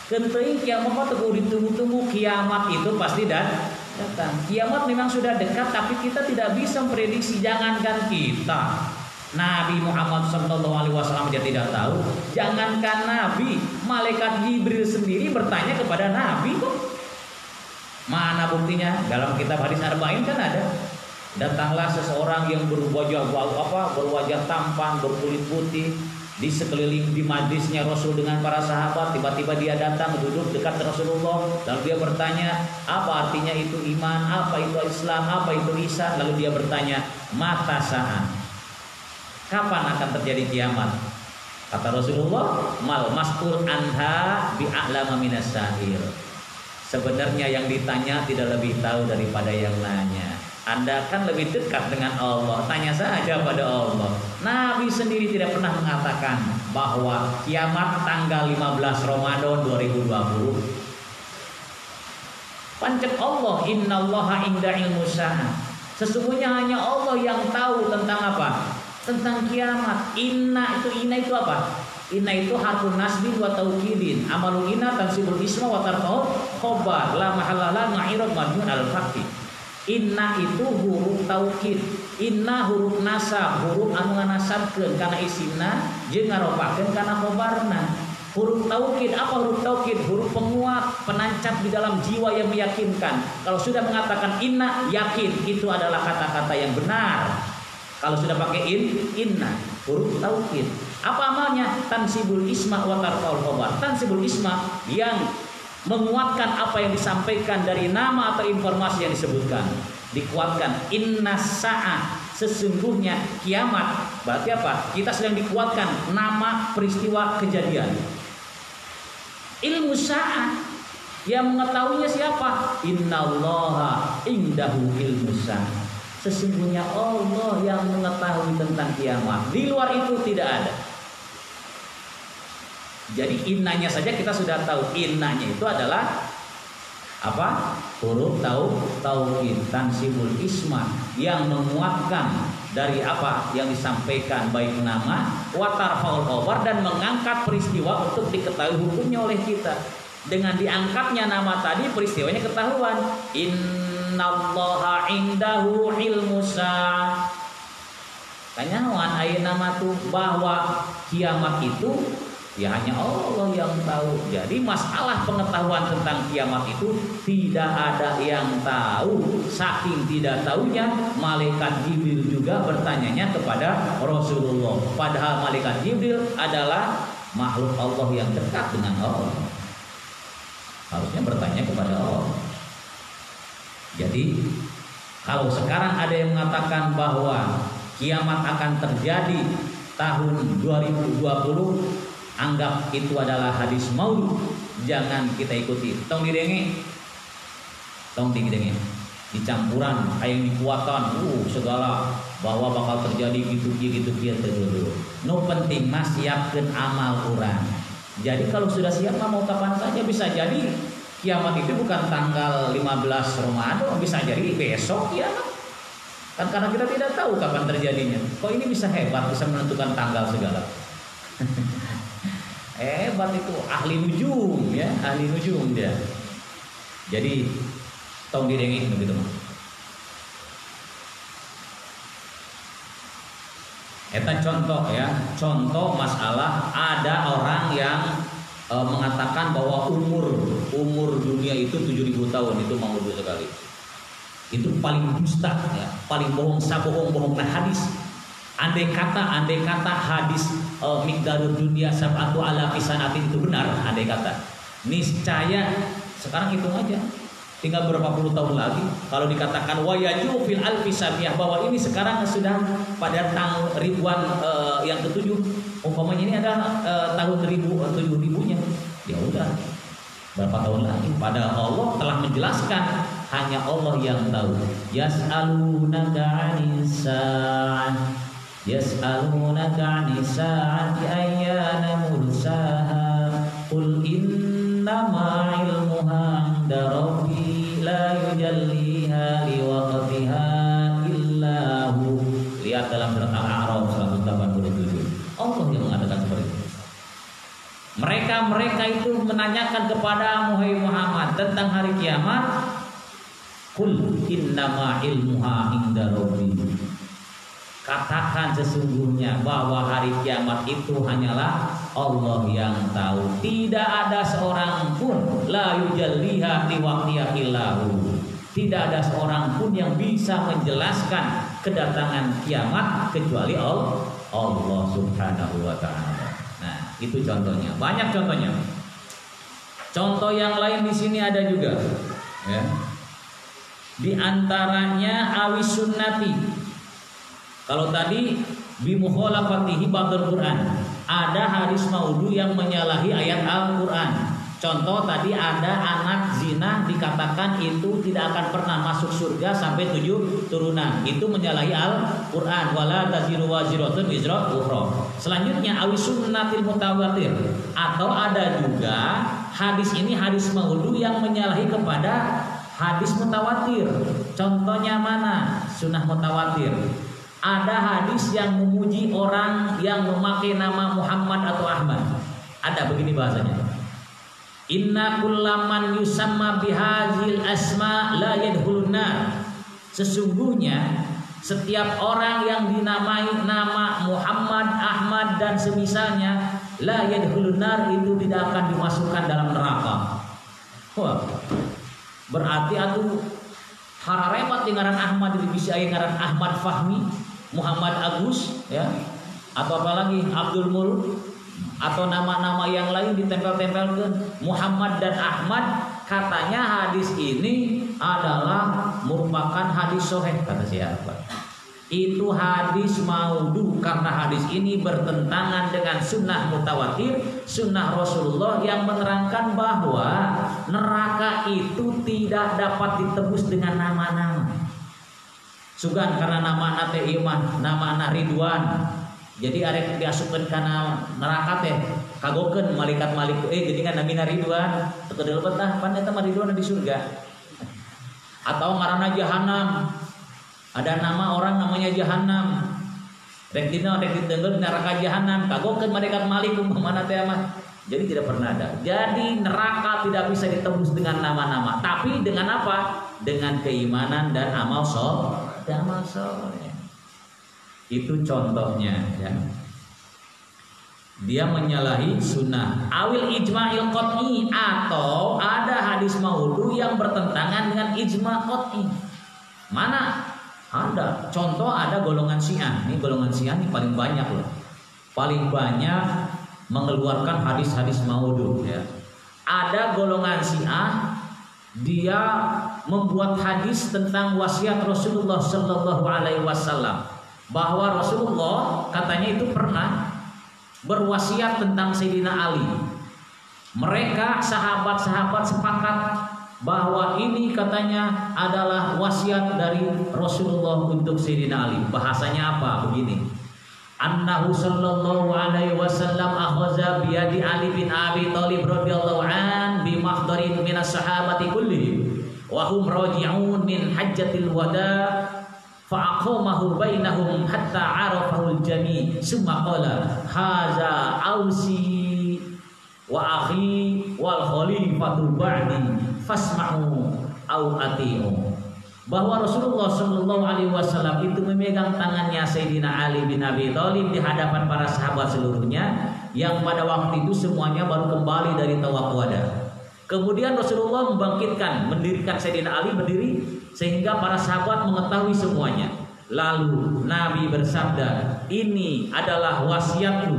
Kenteuing kiamat mah teu ditunggu-tunggu, kiamat itu pasti datang. Kiamat memang sudah dekat, tapi kita tidak bisa memprediksi. Jangankan kita, Nabi Muhammad SAW dia tidak tahu. Jangankan Nabi, malaikat Jibril sendiri bertanya kepada Nabi kok. Mana buktinya? Dalam kitab hadis Arba'in kan ada. Datanglah seseorang yang berwajah tampan, berkulit putih, di sekeliling di majlisnya Rasul dengan para sahabat. Tiba-tiba dia datang duduk dekat Rasulullah, lalu dia bertanya, apa artinya itu iman, apa itu Islam, apa itu ihsan. Lalu dia bertanya, mata saat, kapan akan terjadi kiamat? Kata Rasulullah, mal mas'ul anha bi'a'lama minas sa'il. Sebenarnya yang ditanya tidak lebih tahu daripada yang nanya. Anda kan lebih dekat dengan Allah, tanya saja pada Allah. Nabi sendiri tidak pernah mengatakan bahwa kiamat tanggal 15 Ramadan 2020. Pancet Allah, innallaha inda ilmu sa'ah. Sesungguhnya hanya Allah yang tahu tentang apa? Tentang kiamat. Inna itu apa? Inna itu harfun nasbin wa taukidin. Amalu inna tansibul isma wa tarfa'u khobar. La mahalalah ma'irad madun al-fakti. Inna itu huruf taukid. Inna huruf nasab. Huruf anu nganasabkeun kana isina jeung ngaropakeun kana khobarna. Huruf taukid, apa huruf taukid? Huruf penguat, penancap di dalam jiwa yang meyakinkan. Kalau sudah mengatakan inna, yakin itu adalah kata-kata yang benar. Kalau sudah pakai inna, huruf taukid. Apa amalnya? Tansibul isma wa tarfa'ul khobar. Tansibul isma yang menguatkan apa yang disampaikan dari nama atau informasi yang disebutkan. Dikuatkan. Inna sa'ah, sesungguhnya kiamat. Berarti apa? Kita sedang dikuatkan nama peristiwa kejadian. Ilmu sa'ah yang mengetahuinya siapa? Innallaha indahu ilmu sa'ah. Sesungguhnya Allah yang mengetahui tentang kiamat. Di luar itu tidak ada. Jadi innanya saja kita sudah tahu. Innanya itu adalah apa? Huruf tauhid, tansibul isma yang menguatkan dari apa yang disampaikan baik nama watar faul khobar dan mengangkat peristiwa untuk diketahui hukumnya oleh kita. Dengan diangkatnya nama tadi peristiwanya ketahuan. Innallaha indahu ilmu sa'ah. Kanyawan aya nama tuh bahwa kiamat itu ya hanya Allah yang tahu. Jadi masalah pengetahuan tentang kiamat itu tidak ada yang tahu. Saking tidak tahunya, malaikat Jibril juga bertanyanya kepada Rasulullah. Padahal malaikat Jibril adalah makhluk Allah yang dekat dengan Allah. Harusnya bertanya kepada Allah. Jadi kalau sekarang ada yang mengatakan bahwa kiamat akan terjadi tahun 2020, anggap itu adalah hadis maulud, jangan kita ikuti. Tong didenge, dicampuran, kayak dikuatan, segala bahwa bakal terjadi gitu dulu. No penting mas siapkan amal urang. Jadi kalau sudah siap mau kapan saja bisa jadi kiamat itu bukan tanggal 15 Ramadan, bisa jadi besok kiamat. Kan karena kita tidak tahu kapan terjadinya. Kok ini bisa hebat, bisa menentukan tanggal segala. Hebat itu, ahli nujum ya, ahli nujum dia. Jadi tong direngih begitu mah. Eta contoh ya, contoh masalah ada orang yang mengatakan bahwa umur dunia itu 7.000 tahun, itu maudhu sekali. Itu paling dusta ya, paling bohong nah hadis. Andai kata hadis miqdarud dunia sab'atu alafi sanatin itu benar, andai kata, niscaya sekarang hitung aja tinggal berapa puluh tahun lagi kalau dikatakan wa yaju fil alfi sabiyah, bahwa ini sekarang sudah pada tahun ribuan yang ke-7, umpamanya ini adalah tahun 7.000-nya, ya udah berapa tahun lagi. Padahal Allah telah menjelaskan, hanya Allah yang tahu. Yas'alunaka 'anis sa'ah, yas'alunaka 'anis sa'ati ayyana mursaha, qul innama 'ilmuha 'inda rabbi la yujalliha liwaqtiha illa hu. Lihat dalam surat Al-A'raf 187. Allah yang mengatakan seperti itu. Mereka itu menanyakan kepada Muhammad tentang hari kiamat. Qul innama ilmuha inda rabbi. Katakan sesungguhnya bahwa hari kiamat itu hanyalah Allah yang tahu. Tidak ada seorang pun la yujalliha liwaqtiha illahu. Tidak ada seorang pun yang bisa menjelaskan kedatangan kiamat kecuali Allah Subhanahu wa taala. Nah, itu contohnya. Banyak contohnya. Contoh yang lain di sini ada juga, ya. Di antaranya awis sunnati. Kalau tadi bimukhalafatihi ba'dul Quran, ada hadis maudhu yang menyalahi ayat Al-Quran. Contoh tadi ada anak zina dikatakan itu tidak akan pernah masuk surga sampai 7 turunan. Itu menyalahi Al-Qur'an. Wala taziru waziratun wizra ukhra. Selanjutnya awi sunnatil mutawatir, atau ada juga hadis ini hadis maudhu yang menyalahi kepada hadis mutawatir. Contohnya mana? Sunnah mutawatir. Ada hadis yang memuji orang yang memakai nama Muhammad atau Ahmad. Ada begini bahasanya. Inna kullaman yusamma bihazil asma la yadkhulun nar. Sesungguhnya setiap orang yang dinamai nama Muhammad, Ahmad dan semisalnya la yadkhulun nar itu tidak akan dimasukkan dalam neraka. Wah. Berarti atuh hararepat ngaran Ahmad itu bisa ngaran Ahmad Fahmi, Muhammad Agus ya. Atau apalagi Abdul Mulk atau nama-nama yang lain ditempel-tempelkan Muhammad dan Ahmad. Katanya hadis ini adalah merupakan hadis sahih. Kata siapa? Itu hadis maudhu, karena hadis ini bertentangan dengan sunnah mutawatir, sunnah Rasulullah yang menerangkan bahwa neraka itu tidak dapat ditebus dengan nama-nama. Sugan karena nama nate iman, nama anak Ridwan. Jadi arek diasupkeun kana neraka teh kagokeun malaikat jadi kan namina Ridwan teu kedelebet tah pan eta mah Ridwan di surga. Atau ngaranna Jahanam. Ada nama orang namanya Jahanam. Rek dina rek ditenggeul neraka Jahanam kagokeun malaikat malik mana teh mah. Jadi tidak pernah ada. Jadi neraka tidak bisa ditembus dengan nama-nama, tapi dengan apa? Dengan keimanan dan amal soleh. Itu contohnya ya. Dia menyalahi sunnah. Awil ijma'il qot'i, atau ada hadis maudhu yang bertentangan dengan ijma' qot'i. Mana? Ada. Contoh ada golongan Syiah. Ini golongan Syiah ini paling banyak loh. Paling banyak mengeluarkan hadis-hadis maudhu ya. Ada golongan Syiah, dia membuat hadis tentang wasiat Rasulullah Sallallahu Alaihi Wasallam, bahwa Rasulullah katanya itu pernah berwasiat tentang Sayyidina Ali. Mereka sahabat-sahabat sepakat bahwa ini katanya adalah wasiat dari Rasulullah untuk Sayyidina Ali. Bahasanya apa? Begini. Annahu sallallahu alaihi wasallam akhaza bi yadi Ali bin Abi Thalib radhiyallahu an bi mahdarin minas sahabati kullihim wa hum raji'un min hajjatil wada' fa'aqamahu bainahum hatta arafahul jami' summa qala haza ausi wa akhi wal khalifatu ba'di fasma'u au ati'u. Bahwa Rasulullah Shallallahu Alaihi Wasallam itu memegang tangannya Sayyidina Ali bin Abi Thalib di hadapan para sahabat seluruhnya, yang pada waktu itu semuanya baru kembali dari tawaf wada. Kemudian Rasulullah mendirikan Sayyidina Ali berdiri sehingga para sahabat mengetahui semuanya. Lalu Nabi bersabda, ini adalah wasiatku.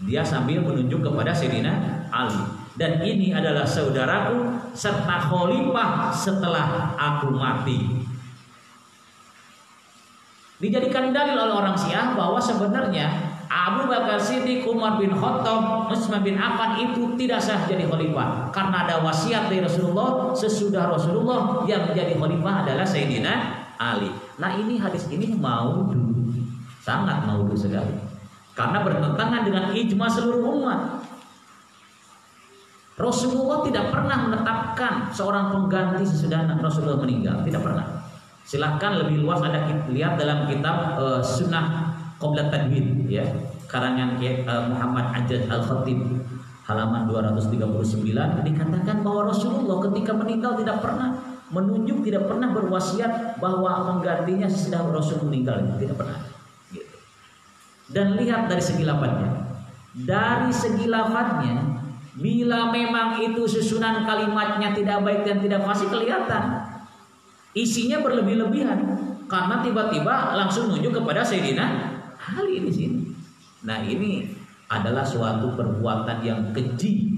Dia sambil menunjuk kepada Sayyidina Ali. Dan ini adalah saudaraku serta khalifah setelah aku mati. Dijadikan dalil oleh orang Syiah bahwa sebenarnya Abu Bakar Siddiq, Umar bin Khattab, Utsman bin Affan itu tidak sah jadi khalifah karena ada wasiat dari Rasulullah. Sesudah Rasulullah yang menjadi khalifah adalah Sayyidina Ali. Nah ini hadis ini maudhu, sangat maudhu sekali karena bertentangan dengan ijma seluruh umat. Rasulullah tidak pernah menetapkan seorang pengganti sesudah Rasulullah meninggal, tidak pernah. Silahkan lebih luas Anda lihat dalam kitab Sunnah Qabla Tadwin ya, karangan Muhammad Ajad Al-Khatib halaman 239, dikatakan bahwa Rasulullah ketika meninggal tidak pernah menunjuk, tidak pernah berwasiat bahwa penggantinya sesudah Rasul meninggal, tidak pernah. Gitu. Dan lihat dari segi lafadznya. Dari segi lafadznya, bila memang itu susunan kalimatnya tidak baik dan tidak fasih, kelihatan isinya berlebih-lebihan karena tiba-tiba langsung menunjuk kepada Sayyidina Ali di sini. Nah ini adalah suatu perbuatan yang keji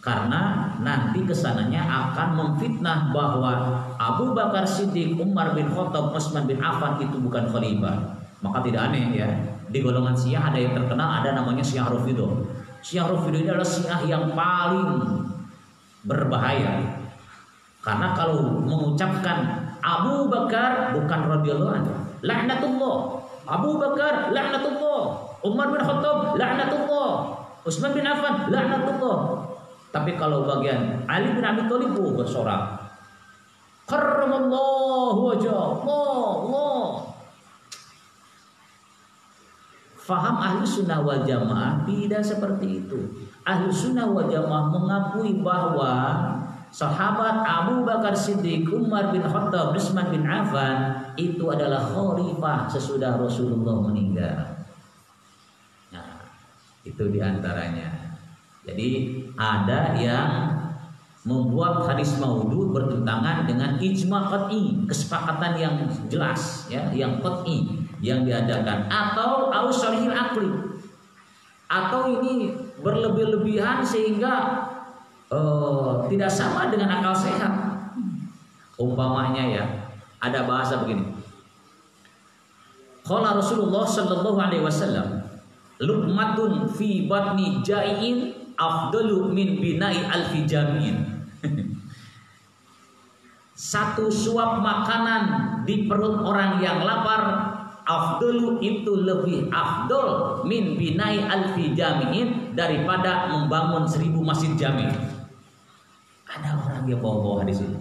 karena nanti kesananya akan memfitnah bahwa Abu Bakar Siddiq, Umar bin Khattab, Utsman bin Affan itu bukan khalifah. Maka tidak aneh ya, di golongan Syiah ada yang terkenal, ada namanya Syiah Rafidhah. Syiah Rafidhah ini adalah Syiah yang paling berbahaya. Karena kalau mengucapkan Abu Bakar bukan radhiyallahu anhu, laknatullah. Abu Bakar laknatullah. Umar bin Khattab laknatullah. Utsman bin Affan laknatullah. Tapi kalau bagian Ali bin Abi Thalib bersorak, karramallahu wajhah, Allah. Faham ahli sunnah wal jamaah tidak seperti itu. Ahli sunnah wal jamaah mengakui bahwa sahabat Abu Bakar Siddiq, Umar bin Khattab, Utsman bin Affan itu adalah khalifah sesudah Rasulullah meninggal. Nah, itu diantaranya. Jadi ada yang membuat hadis maudhu bertentangan dengan ijma qat'i, kesepakatan yang jelas, ya, yang qat'i yang diadakan, atau ausyarihil akli, atau ini berlebih-lebihan sehingga tidak sama dengan akal sehat. Umpamanya ya, ada bahasa begini. Qala Rasulullah sallallahu alaihi wasallam, luqmatun fi batni ja'in afdalu min bina'i alfi jami'in. Satu suap makanan di perut orang yang lapar, afdalu itu lebih afdol min bina'i alfi jami'in, daripada membangun 1000 masjid jami'. Ada orang yang bawa-bawa hadis ini.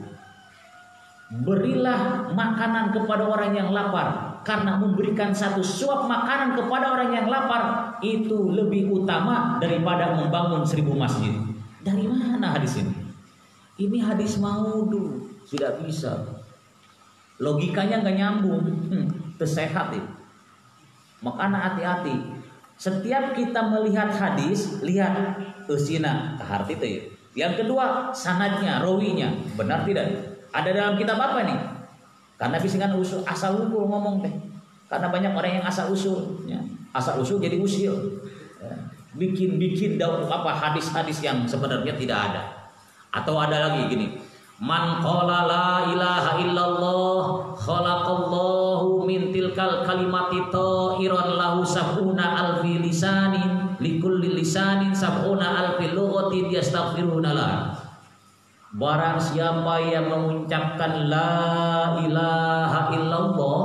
Berilah makanan kepada orang yang lapar, karena memberikan satu suap makanan kepada orang yang lapar itu lebih utama daripada membangun 1000 masjid. Dari mana hadis ini? Ini hadis maudhu, sudah bisa. Logikanya nggak nyambung, tersehat itu. Makanya hati-hati. Setiap kita melihat hadis, lihat usina keharti itu ya. Yang kedua, sanadnya, rawinya, benar tidak? Ada dalam kitab apa nih? Karena bisingan usul, asal usul ngomong teh. Karena banyak orang yang asal usul, ya. Asal usul jadi usil, ya. Bikin apa hadis-hadis yang sebenarnya tidak ada. Atau ada lagi gini, man qala la ilaha illallah khalaqallahu min tilkal kalimati ta'iran lahu sab'una alfi lisanin likulli lisanin sab'una alfi lughatin yastaghfiruna lah. Barang siapa yang mengucapkan la ilaha illallah,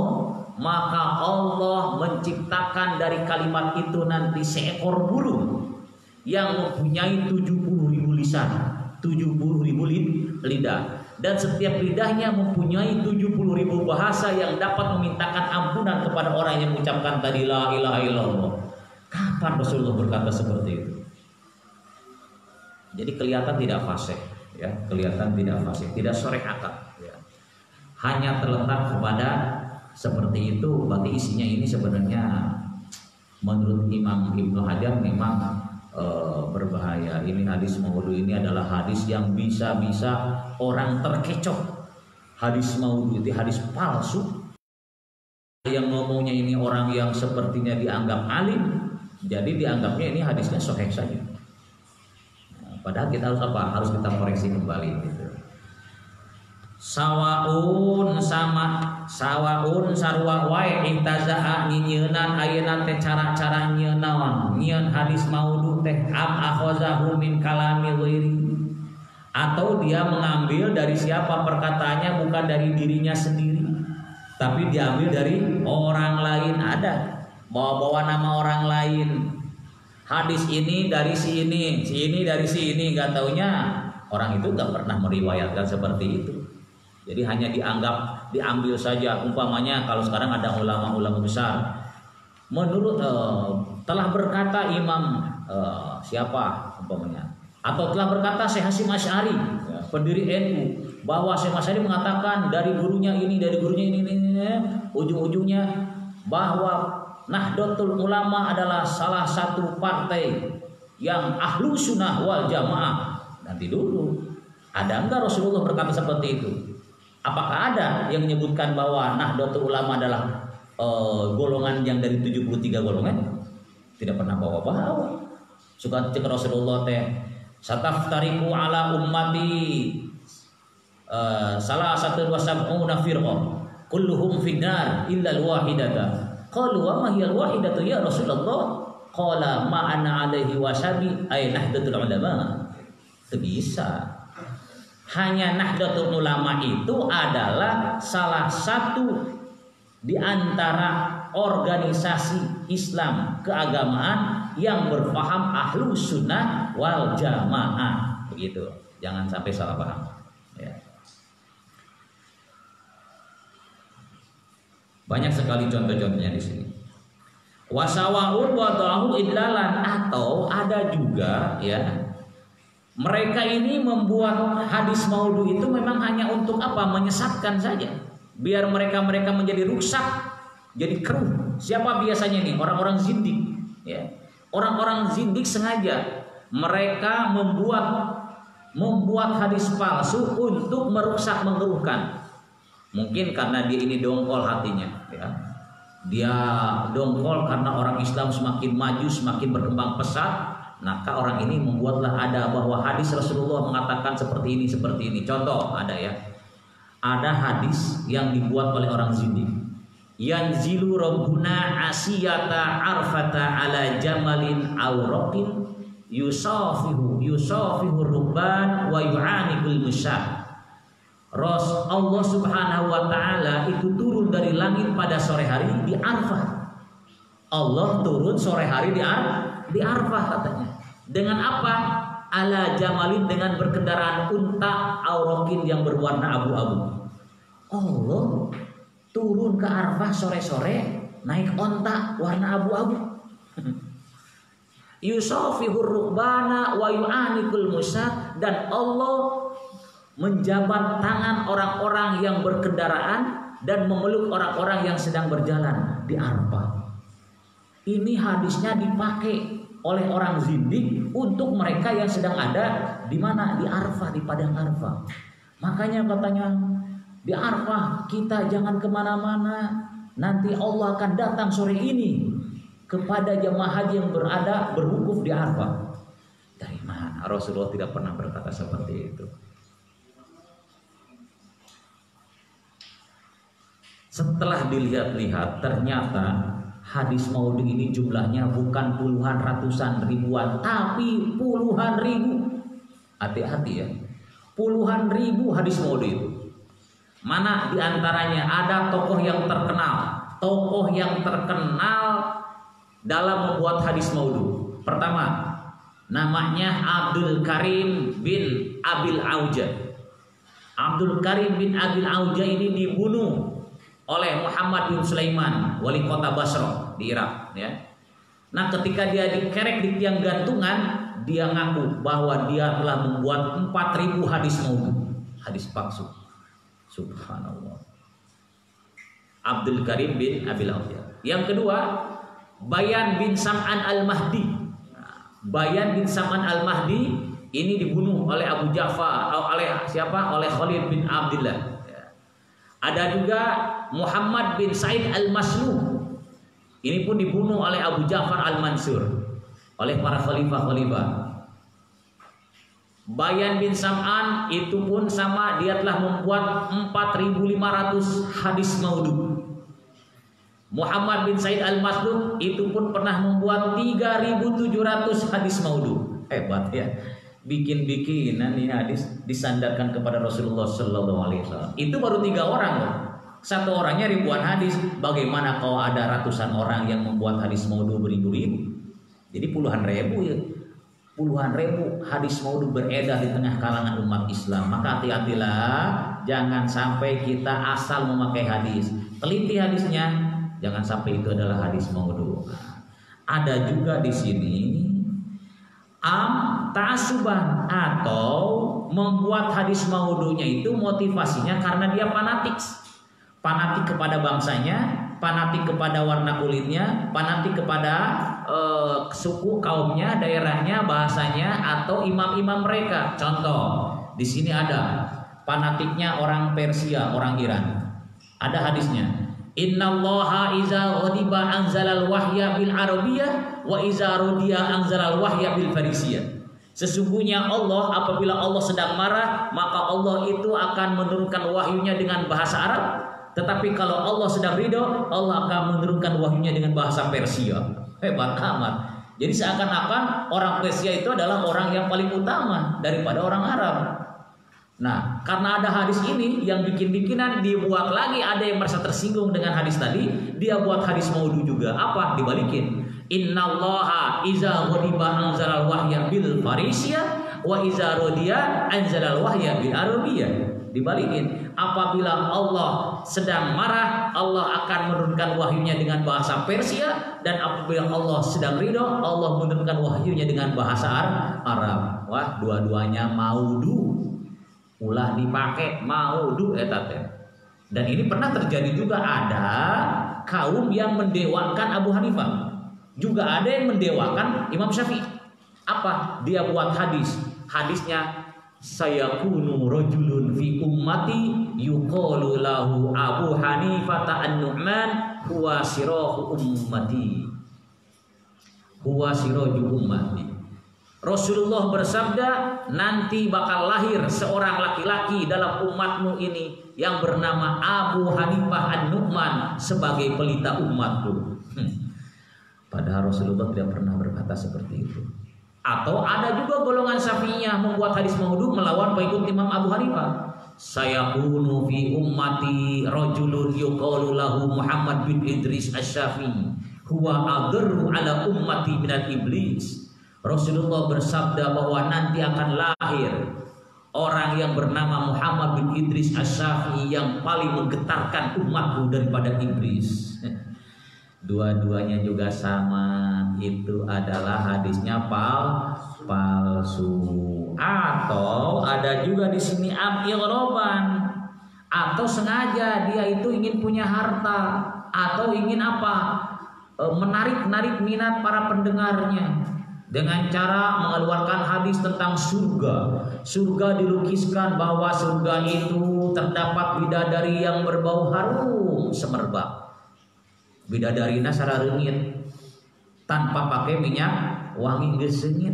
maka Allah menciptakan dari kalimat itu nanti seekor burung yang mempunyai 70.000 lisan, 70.000 lidah, dan setiap lidahnya mempunyai 70.000 bahasa yang dapat memintakan ampunan kepada orang yang mengucapkan tadi la ilaha illallah. Kapan Rasulullah berkata seperti itu? Jadi kelihatan tidak fasih, ya, kelihatan tidak fasih, tidak sore akal, ya. Hanya terletak kepada seperti itu. Berarti isinya ini sebenarnya menurut Imam Ibnu Hajar memang berbahaya. Ini hadis maudhu ini adalah hadis yang bisa-bisa orang terkecoh. Hadis maudhu itu hadis palsu. Yang ngomongnya ini orang yang sepertinya dianggap alim, jadi dianggapnya ini hadisnya sahih saja. Padahal kita harus apa? Harus kita koreksi kembali gitu. Sawaun sama sawaun sarwa wae intaza'a nyeunan ayeuna teh cara-cara nyeunaon nyieun hadis maudhu teh am akhazahu min kalami ghairi, atau dia mengambil dari siapa perkataannya bukan dari dirinya sendiri tapi diambil dari orang lain. Ada bawa-bawa nama orang lain. Hadis ini dari si ini dari si ini, gak taunya orang itu gak pernah meriwayatkan seperti itu. Jadi hanya diambil saja. Umpamanya kalau sekarang ada ulama-ulama besar, menurut telah berkata Imam siapa umpamanya, atau telah berkata Syekh Hasyim Asy'ari, pendiri NU, bahwa Syekh Asy'ari mengatakan dari gurunya ini, ujung-ujungnya bahwa Nahdlatul Ulama adalah salah satu partai yang ahlu sunnah wal jamaah. Nanti dulu, ada enggak Rasulullah berkata seperti itu? Apakah ada yang menyebutkan bahwa Nahdlatul Ulama adalah golongan yang dari 73 golongan? Tidak pernah bawa-bawa. Suka cek Rasulullah teh, sataftariku ala ummati salah satu wasab'una firqah kulluhum finnar illa al-wahidata. Qalu wa ma hiya al-wahidatu ya Rasulullah? Qala ma ana alaihi wasabi ay nahdlatul ulama. Itu bisa. Hanya Nahdlatul Ulama itu adalah salah satu di antara organisasi Islam keagamaan yang berpaham Ahlus Sunnah wal Jamaah. Begitu. Jangan sampai salah paham. Ya. Banyak sekali contoh-contohnya di sini. Wasawaun wada'u idlalan, atau ada juga ya, mereka ini membuat hadis maudhu itu memang hanya untuk apa? Menyesatkan saja. Biar mereka menjadi rusak, jadi keruh. Siapa biasanya nih? Orang-orang zindik ya. Orang-orang zindik sengaja mereka membuat hadis palsu untuk merusak, mengeruhkan. Mungkin karena dia ini dongkol hatinya ya. Dia dongkol karena orang Islam semakin maju, semakin berkembang pesat. Maka orang ini membuatlah ada bahwa hadis Rasulullah mengatakan seperti ini, seperti ini. Contoh ada ya. Ada hadis yang dibuat oleh orang zindik. Yanzilu rabbuna asiyata arfata ala jamalin awraqin yusafihu rubban wa yu'anikul musyah. Allah Subhanahu wa ta'ala itu turun dari langit pada sore hari di Arfah. Allah turun sore hari di Arfah katanya. Dengan apa? Ala jamalin, dengan berkendaraan unta awraqin yang berwarna abu-abu. Allah turun ke Arfah sore-sore naik onta warna abu-abu. Yusafihur rukbana wa yu'anikul musad, dan Allah menjabat tangan orang-orang yang berkendaraan dan memeluk orang-orang yang sedang berjalan di Arfah. Ini hadisnya dipakai oleh orang zindik untuk mereka yang sedang ada di mana? Di Arfah, di padang Arfah. Makanya katanya di Arfah kita jangan kemana-mana, nanti Allah akan datang sore ini kepada jemaah haji yang berwukuf di Arfah. Dari mana? Rasulullah tidak pernah berkata seperti itu. Setelah dilihat-lihat, ternyata hadis maudhu ini jumlahnya bukan puluhan, ratusan, ribuan, tapi puluhan ribu. Hati-hati ya, puluhan ribu hadis maudhu itu. Mana diantaranya ada tokoh yang terkenal dalam membuat hadis maudhu. Pertama, namanya Abdul Karim bin Abil Auja. Abdul Karim bin Abil Auja ini dibunuh oleh Muhammad bin Sulaiman, wali kota Basra di Irak ya. Nah, ketika dia dikerek di tiang gantungan, dia ngaku bahwa dia telah membuat 4.000 hadis maudhu, hadis palsu. Subhanallah. Abdul Karim bin Abil Auja. Yang kedua, Bayan bin Sam'an al-Mahdi. Bayan bin Sam'an al-Mahdi ini dibunuh oleh Abu Ja'far, oleh siapa? Oleh Khalid bin Abdullah. Ada juga Muhammad bin Said al-Masluh. Ini pun dibunuh oleh Abu Ja'far al-Mansur, oleh para khalifah-khalifah. Bayan bin Sam'an itu pun sama, dia telah membuat 4.500 hadis maudhu. Muhammad bin Said al-Masluh itu pun pernah membuat 3.700 hadis maudhu. Hebat ya. Bikin-bikinan ini hadis disandarkan kepada Rasulullah Sallallahu Alaihi Wasallam. Itu baru 3 orang loh. Satu orangnya ribuan hadis. Bagaimana kalau ada ratusan orang yang membuat hadis maudhu beribu-ribu? Jadi puluhan ribu ya. Puluhan ribu hadis maudhu beredar di tengah kalangan umat Islam. Maka hati-hatilah, jangan sampai kita asal memakai hadis. Teliti hadisnya, jangan sampai itu adalah hadis maudhu. Ada juga di sini ta'assuban, atau membuat hadis maudhunya itu motivasinya karena dia fanatik kepada bangsanya, fanatik kepada warna kulitnya, fanatik kepada suku, kaumnya, daerahnya, bahasanya, atau imam-imam mereka. Contoh, di sini ada fanatiknya orang Persia, orang Iran. Ada hadisnya. Innallaha iza ghadiba anzalal wahya bil arabiyyah wa iza radiya anzalal wahya bil farisiyah. Sesungguhnya Allah apabila Allah sedang marah, maka Allah itu akan menurunkan wahyunya dengan bahasa Arab. Tetapi kalau Allah sedang ridho, Allah akan menurunkan wahyunya dengan bahasa Persia. Hebat amat. Jadi seakan-akan orang Persia itu adalah orang yang paling utama daripada orang Arab. Nah, karena ada hadis ini yang bikin-bikinan, dibuat lagi, ada yang merasa tersinggung dengan hadis tadi, dia buat hadis maudhu juga. Apa? Dibalikin. Innallaha iza ghadiba anzalal wahya bil farisiyah wa iza radiya anzalal wahya bil arabiyah. Dibalikin. Apabila Allah sedang marah, Allah akan menurunkan wahyunya dengan bahasa Persia, dan apabila Allah sedang ridho, Allah menurunkan wahyunya dengan bahasa Arab. Wah, dua-duanya maudhu. Ulah dipakai maudhu eta teh. Dan ini pernah terjadi juga, ada kaum yang mendewakan Abu Hanifah. Juga ada yang mendewakan Imam Syafi'i. Apa? Dia buat hadis. Hadisnya sayakunu rajulun fi ummati yuqalu lahu Abu Hanifah an-Nu'man huwa sirahu ummati. Huwa siraju ummati. Rasulullah bersabda, nanti bakal lahir seorang laki-laki dalam umatmu ini yang bernama Abu Hanifah an-Nu'man sebagai pelita umatku. Padahal Rasulullah tidak pernah berkata seperti itu. Atau ada juga golongan Syafi'iyah membuat hadis maudhu melawan pengikut Imam Abu Hanifah. Sayakunu fi ummati rajulun yuqalu lahu Muhammad bin Idris asy-Syafi'i huwa adarru ala ummati minal iblis. Rasulullah bersabda bahwa nanti akan lahir orang yang bernama Muhammad bin Idris asy-Syafi'i yang paling menggetarkan umatku daripada iblis. Dua-duanya juga sama, itu adalah hadisnya palsu. Atau ada juga di sini am-ighraban, atau sengaja dia itu ingin punya harta, atau ingin apa? Menarik minat para pendengarnya. Dengan cara mengeluarkan hadis tentang surga. Surga dilukiskan bahwa surga itu terdapat bidadari yang berbau harum semerbak. Bidadarina sararengit tanpa pakai minyak wangi gesengit.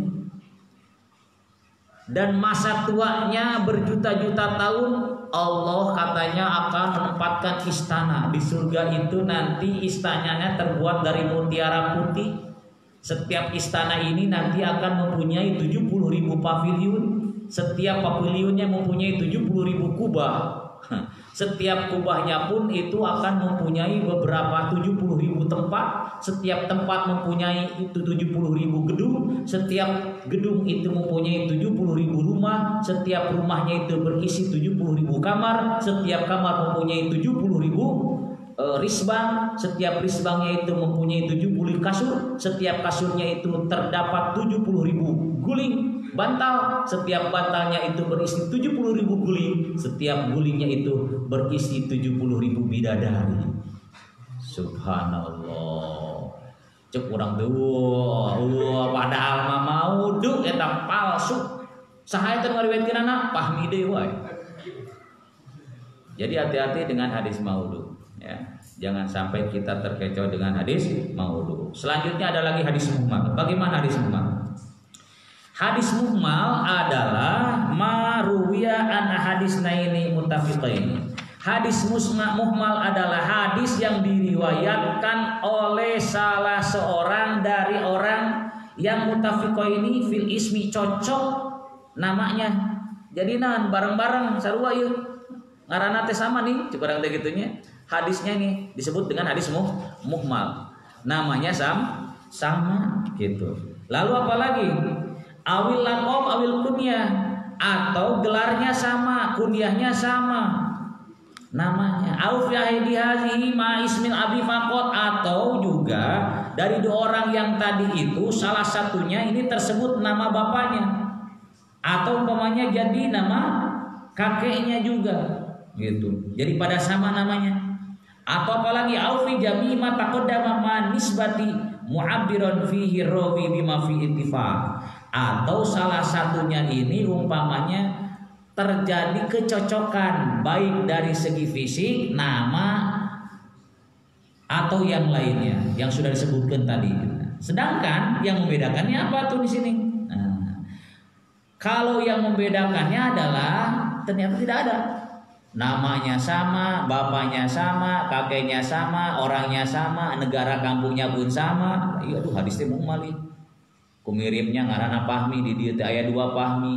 Dan masa tuanya berjuta-juta tahun. Allah katanya akan menempatkan istana di surga itu. Nanti istananya terbuat dari mutiara putih. Setiap istana ini nanti akan mempunyai 70.000 pavilion. Setiap pavilionnya mempunyai 70.000 kubah. Setiap kubahnya pun itu akan mempunyai beberapa 70.000 tempat. Setiap tempat mempunyai itu 70.000 gedung. Setiap gedung itu mempunyai 70.000 rumah. Setiap rumahnya itu berisi 70.000 kamar. Setiap kamar mempunyai 70.000 risbang. Setiap risbangnya itu mempunyai 70 kasur. Setiap kasurnya itu terdapat 70.000 guling bantal. Setiap bantalnya itu berisi 70.000 guling. Setiap gulingnya itu berisi 70.000 bidadari. Subhanallah. Cek urang tuh padahal mah maudhu eta palsu. Saha teh ngariwayatkeunana pahmi deui wae. Jadi hati-hati dengan hadis maudhu. Ya, jangan sampai kita terkecoh dengan hadis maudhu. Selanjutnya ada lagi hadis muhmal. Bagaimana hadis muhmal? Hadis muhmal adalah maruwiya an hadisnaini muttafiqain. Hadis muhmal adalah hadis yang diriwayatkan oleh salah seorang dari orang yang muttafiqaini fil ismi, cocok namanya. Jadi bareng-bareng sarua ieu. Ngaranna teh sama nih, cukurang teh gitunya. Hadisnya nih disebut dengan hadis muhmal. Namanya sama gitu. Lalu apa lagi? Awil laqab awil kunyah, atau gelarnya sama, kunyahnya sama. Namanya au fi aidi hazihi ma ismil abi faqat, atau juga dari dua orang yang tadi itu salah satunya ini tersebut nama bapaknya, atau umpamanya jadi nama kakeknya juga gitu. Jadi pada sama namanya. Atau apalagi aufi jami ma taqaddama ma nisbati mu'abbiran fihi rawi bima fi ittifaq. Atau salah satunya ini umpamanya terjadi kecocokan baik dari segi fisik, nama atau yang lainnya yang sudah disebutkan tadi. Sedangkan yang membedakannya apa tuh di sini? Nah, kalau yang membedakannya adalah ternyata tidak ada. Namanya sama, bapaknya sama, kakeknya sama, orangnya sama, negara kampungnya pun sama. Iya tuh hadis teh muhmal. Kumiripnya ngaranna pahmi di dieu teh aya 2 pahmi.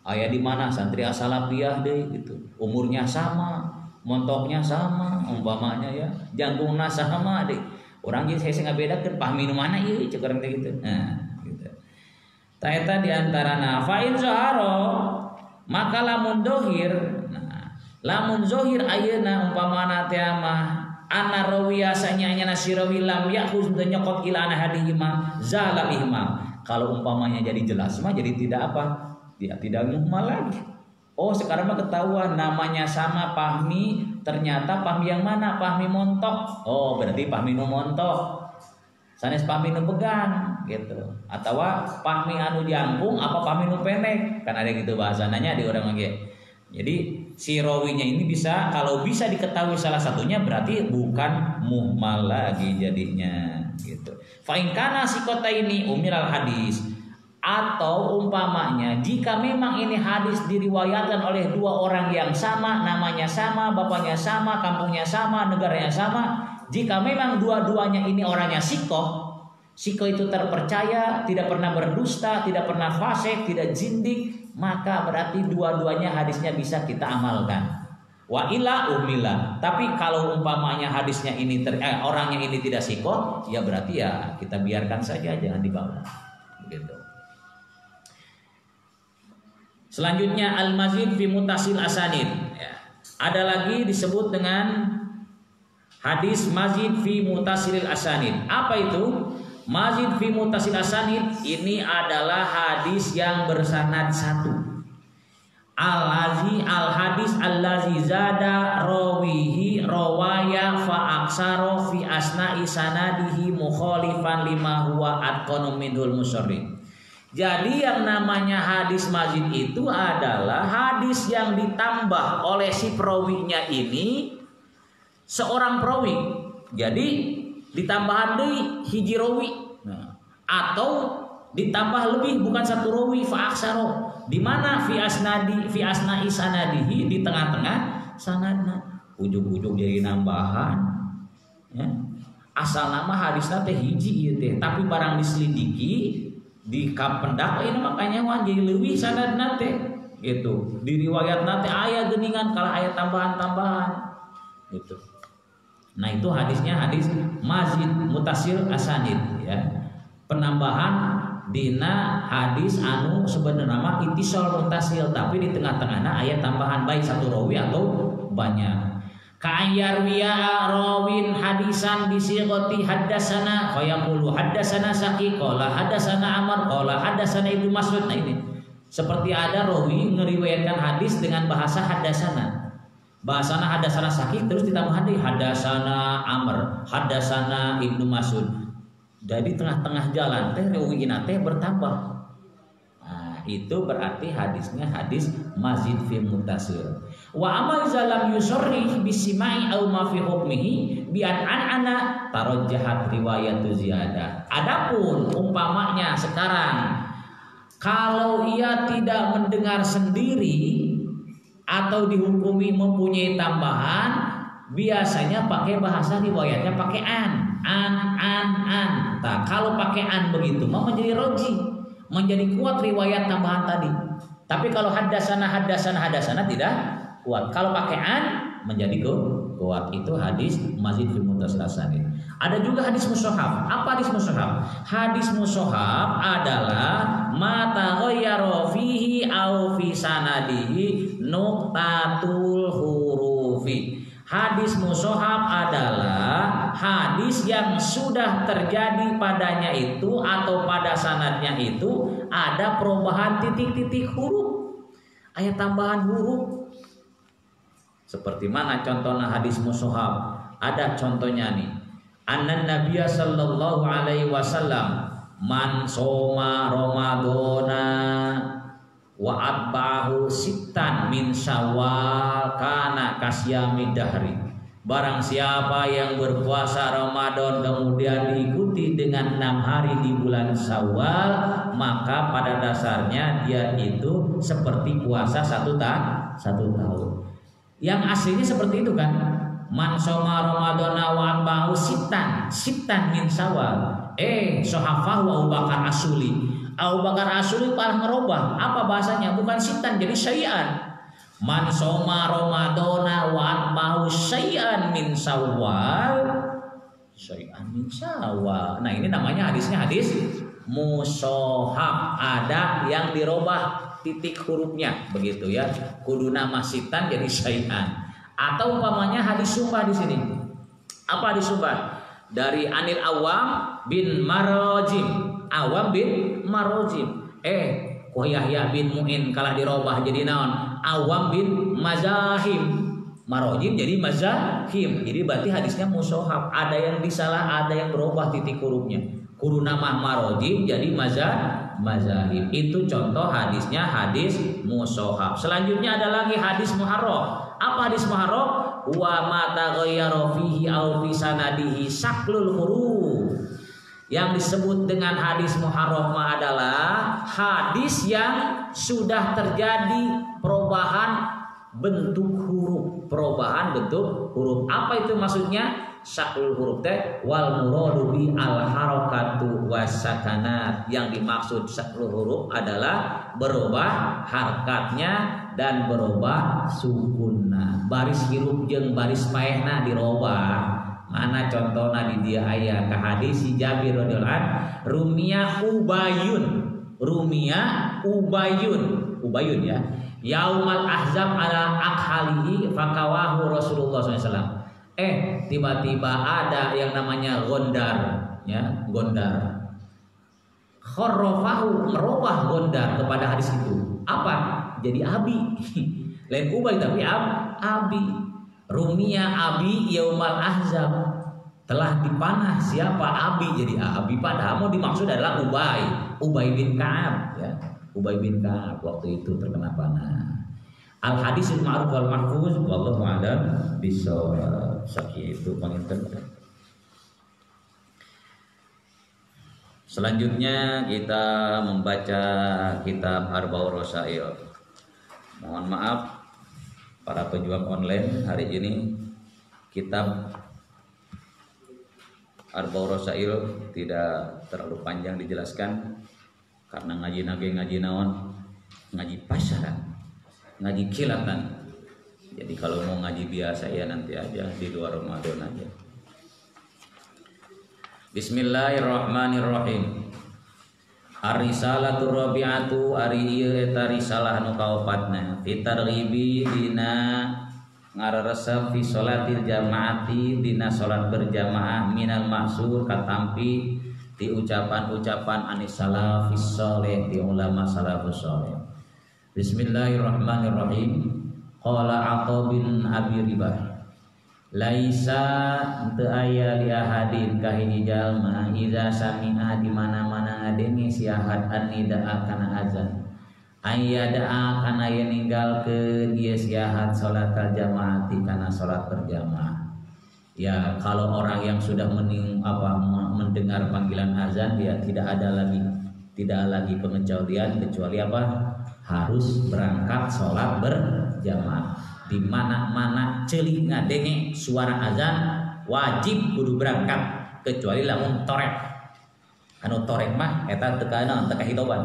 Aya di mana santri asalapiyah deh gitu. Umurnya sama, montoknya sama, umpamanya ya, janggungna sama deh. Orang jadi saya ngabedakeun pahmi nu mana ieu cek urang teh gitu. Nah, gitu. Ta eta di antarana fa in zahara maka lamun dohir. Nah, lamun zohir ayeuna umpamana teh mah ana rawiyasanya nya nasirawi lam yakhuz nyokot ila ana hadihima zala ihma. Kalau umpamanya jadi jelas mah jadi tidak apa? Dia tidak muhmal lagi. Oh sekarang mah ketahuan namanya sama pahmi, ternyata pahmi yang mana? Pahmi montok. Oh berarti pahmi nu montok. Sanes pahmi nu pegang gitu. Atau pahmi anu jangkung apa pahmi nu pendek? Kan ada gitu bahasananya di orang lagi. Jadi si rawinya ini bisa, kalau bisa diketahui salah satunya berarti bukan muhmal lagi jadinya gitu. Fa in kana sikota ini umiral hadis. Atau umpamanya jika memang ini hadis diriwayatkan oleh dua orang yang sama, namanya sama, bapaknya sama, kampungnya sama, negaranya sama, jika memang dua-duanya ini orangnya sikoh itu terpercaya, tidak pernah berdusta, tidak pernah fasik, tidak jindik, maka berarti dua-duanya hadisnya bisa kita amalkan. Wa ila umila. Tapi kalau umpamanya hadisnya ini orangnya ini tidak sikoh, ya berarti ya kita biarkan saja, jangan dibawa. Begitu. Selanjutnya al-mazid fi mutasil asanid ya. Ada lagi disebut dengan hadis mazid fi mutasil asanid. Apa itu? Mazid fi mutasil asanid ini adalah hadis yang bersanad satu. Al-hadis allazi zada rawihi rawaya fa aksaro fi asna'i sanadihi mukhalifan lima huwa atqanu minhul musarrid. Jadi yang namanya hadis mazid itu adalah hadis yang ditambah oleh si perawinya ini seorang perawi. Jadi ditambahan deui hiji rawi. Nah, atau ditambah lebih bukan satu rawi fa aksaro. Di mana fi asna'i sanadihi di tengah-tengah sanadna. Ujug-ujug jadi nambahan. Ya. Asal nama hadisna teh hiji ieu teh, tapi barang diselidiki di kapendak ini makanya jadi leuwih sanadna teh gitu. Di riwayat nate aya geuningan kalau aya tambahan-tambahan gitu. Nah, itu hadisnya hadis mazid mutasil asanid ya. Penambahan dina hadis anu sebenarnya mah ittisal mutasil tapi di tengah-tengahna aya tambahan baik satu rawi atau banyak. Ka'ayyar wiya rawin hadisan bisighati haddatsana fa yaqulu haddatsana Saqi qala haddatsana Amr qala haddatsana Ibnu Mas'ud. Nah ini seperti ada rawi ngeriwayatkan hadis dengan bahasa haddatsana. Bahasana haddatsana Saqi terus ditambah hadis haddatsana Amr, haddatsana Ibnu Mas'ud. Jadi tengah-tengah jalan teh rawiina teh bertambah. Itu berarti hadisnya hadis mazid fi muttasil. Wa amal zalam yusarrih bisimai au ma fi hukmihi bi an ana tarajjahat riwayatu ziyadah. Adapun umpamanya sekarang kalau ia tidak mendengar sendiri atau dihukumi mempunyai tambahan, biasanya pakai bahasa riwayatnya pakai an. Nah, kalau pakai an begitu mah menjadi roji, menjadi kuat riwayat tambahan tadi. Tapi kalau haddatsana tidak kuat. Kalau pakai an menjadi kuat. Itu hadis mazid fi muttasil asanid. Ada juga hadis mushahab. Apa hadis mushahab? Hadis mushahab adalah ma taghayyara fihi au fi sanadihi nuqtatul hurufi. Hadis mushahab adalah hadis yang sudah terjadi padanya itu atau pada sanadnya itu ada perubahan titik-titik huruf, ayat tambahan huruf. Seperti mana contohnya hadis mushahab? Ada contohnya nih. Annan Nabiyya sallallahu alaihi wasallam man soma Ramadana wa atba'ahu sittan min Syawal kana kasyami dahri. Barang siapa yang berpuasa Ramadan kemudian diikuti dengan 6 hari di bulan Syawal, maka pada dasarnya dia itu seperti puasa satu tahun. Yang aslinya seperti itu kan? Man soma Ramadana wa atba'ahu sittan min Syawal. Sohafah wa Abu Bakar Asuli. Abu Bakar Asy'ari malah ngerubah. Apa bahasanya? Bukan sitan jadi syai'an. Man soma Ramadana wa atba'u syai'an min Syawal. Syai'an min Syawal. Nah, ini namanya hadisnya hadis musohab. Ada yang dirubah titik hurufnya begitu ya. Kudu nama sitan jadi syai'an. Atau umpamanya hadis sumpah di sini. Apa hadis sumpah? Dari Anil Awam bin Marojim. Awam bin Marojim. Ku Yahya bin Mu'in kalah dirobah jadi naon? Awam bin Mazahim. Marojim jadi Mazahim. Jadi berarti hadisnya musohab. Ada yang disalah, ada yang berubah titik hurufnya. Kudu nama Marojim jadi Mazahim. Itu contoh hadisnya hadis musohab. Selanjutnya ada lagi hadis muharram. Apa hadis muharram? Wa ma taghayyara fihi aw fi sanadihi saklul huruf. Yang disebut dengan hadis muharram adalah hadis yang sudah terjadi perubahan bentuk huruf, perubahan bentuk huruf. Apa itu maksudnya? Saklul huruf teh wal muradu bi al harakatu wasakanat. Yang dimaksud saklul huruf adalah berubah harkatnya dan berubah sukunna. Baris hirup jeung baris paehna dirobah. Mana contohna di dia aya ka hadis si Jabir radhiyallahu anhu, Rumia Ubayun ya. Yaumal Ahzab ala akhalihi fakawahu Rasulullah SAW. Tiba-tiba ada yang namanya Gondar ya, Gondar. Kharrafahu, merubah Gondar kepada hadis itu. Apa? Jadi Abi. Lain Ubay tapi Abi. Rumia Abi Yaumal Ahzab, telah dipanah siapa Abi jadi Abi, padahal mau dimaksud adalah Ubay bin Ka'ab ya. Ubay bin Ka'ab waktu itu terkena panah. Al hadisul ma'ruf wal mahfuz wallahu a'lam bishawab. Sakitu panginten. Selanjutnya kita membaca kitab Arba'ur Rasail. Mohon maaf para pejuang online, hari ini kitab Arba'ur Rasail tidak terlalu panjang dijelaskan karena ngaji naon, ngaji pasaran, ngaji kilatan. Jadi kalau mau ngaji biasa ya nanti aja di luar Ramadan aja. Bismillahirrahmanirrahim. Ar-risalatu rabi'atu ari ieu eta risalah nu kaopatna fi targhibi dina ngaresep fi sholatil jamaati dina salat berjamaah minal maksur katampi di ucapan-ucapan anis salafis saleh di ulama salafus saleh. Bismillahirrahmanirrahim. Qala Atha bin Abi Ribah laisa teu aya li ahadin ka hiji jalma iza sami'a di mana-mana ngadenge si ahad an-nidaa kana azan ayyada'a kana aya ninggalkeun ieu si ahad salatal jamaati kana salat berjamaah. Ya kalau orang yang sudah mendengar panggilan azan dia tidak ada lagi pengecualian kecuali apa? Harus berangkat sholat berjamaah. Di mana-mana ceuli ngadenge suara azan wajib kudu berangkat kecuali lamun torek. Anu torek mah eta teu kana teu kahitoban.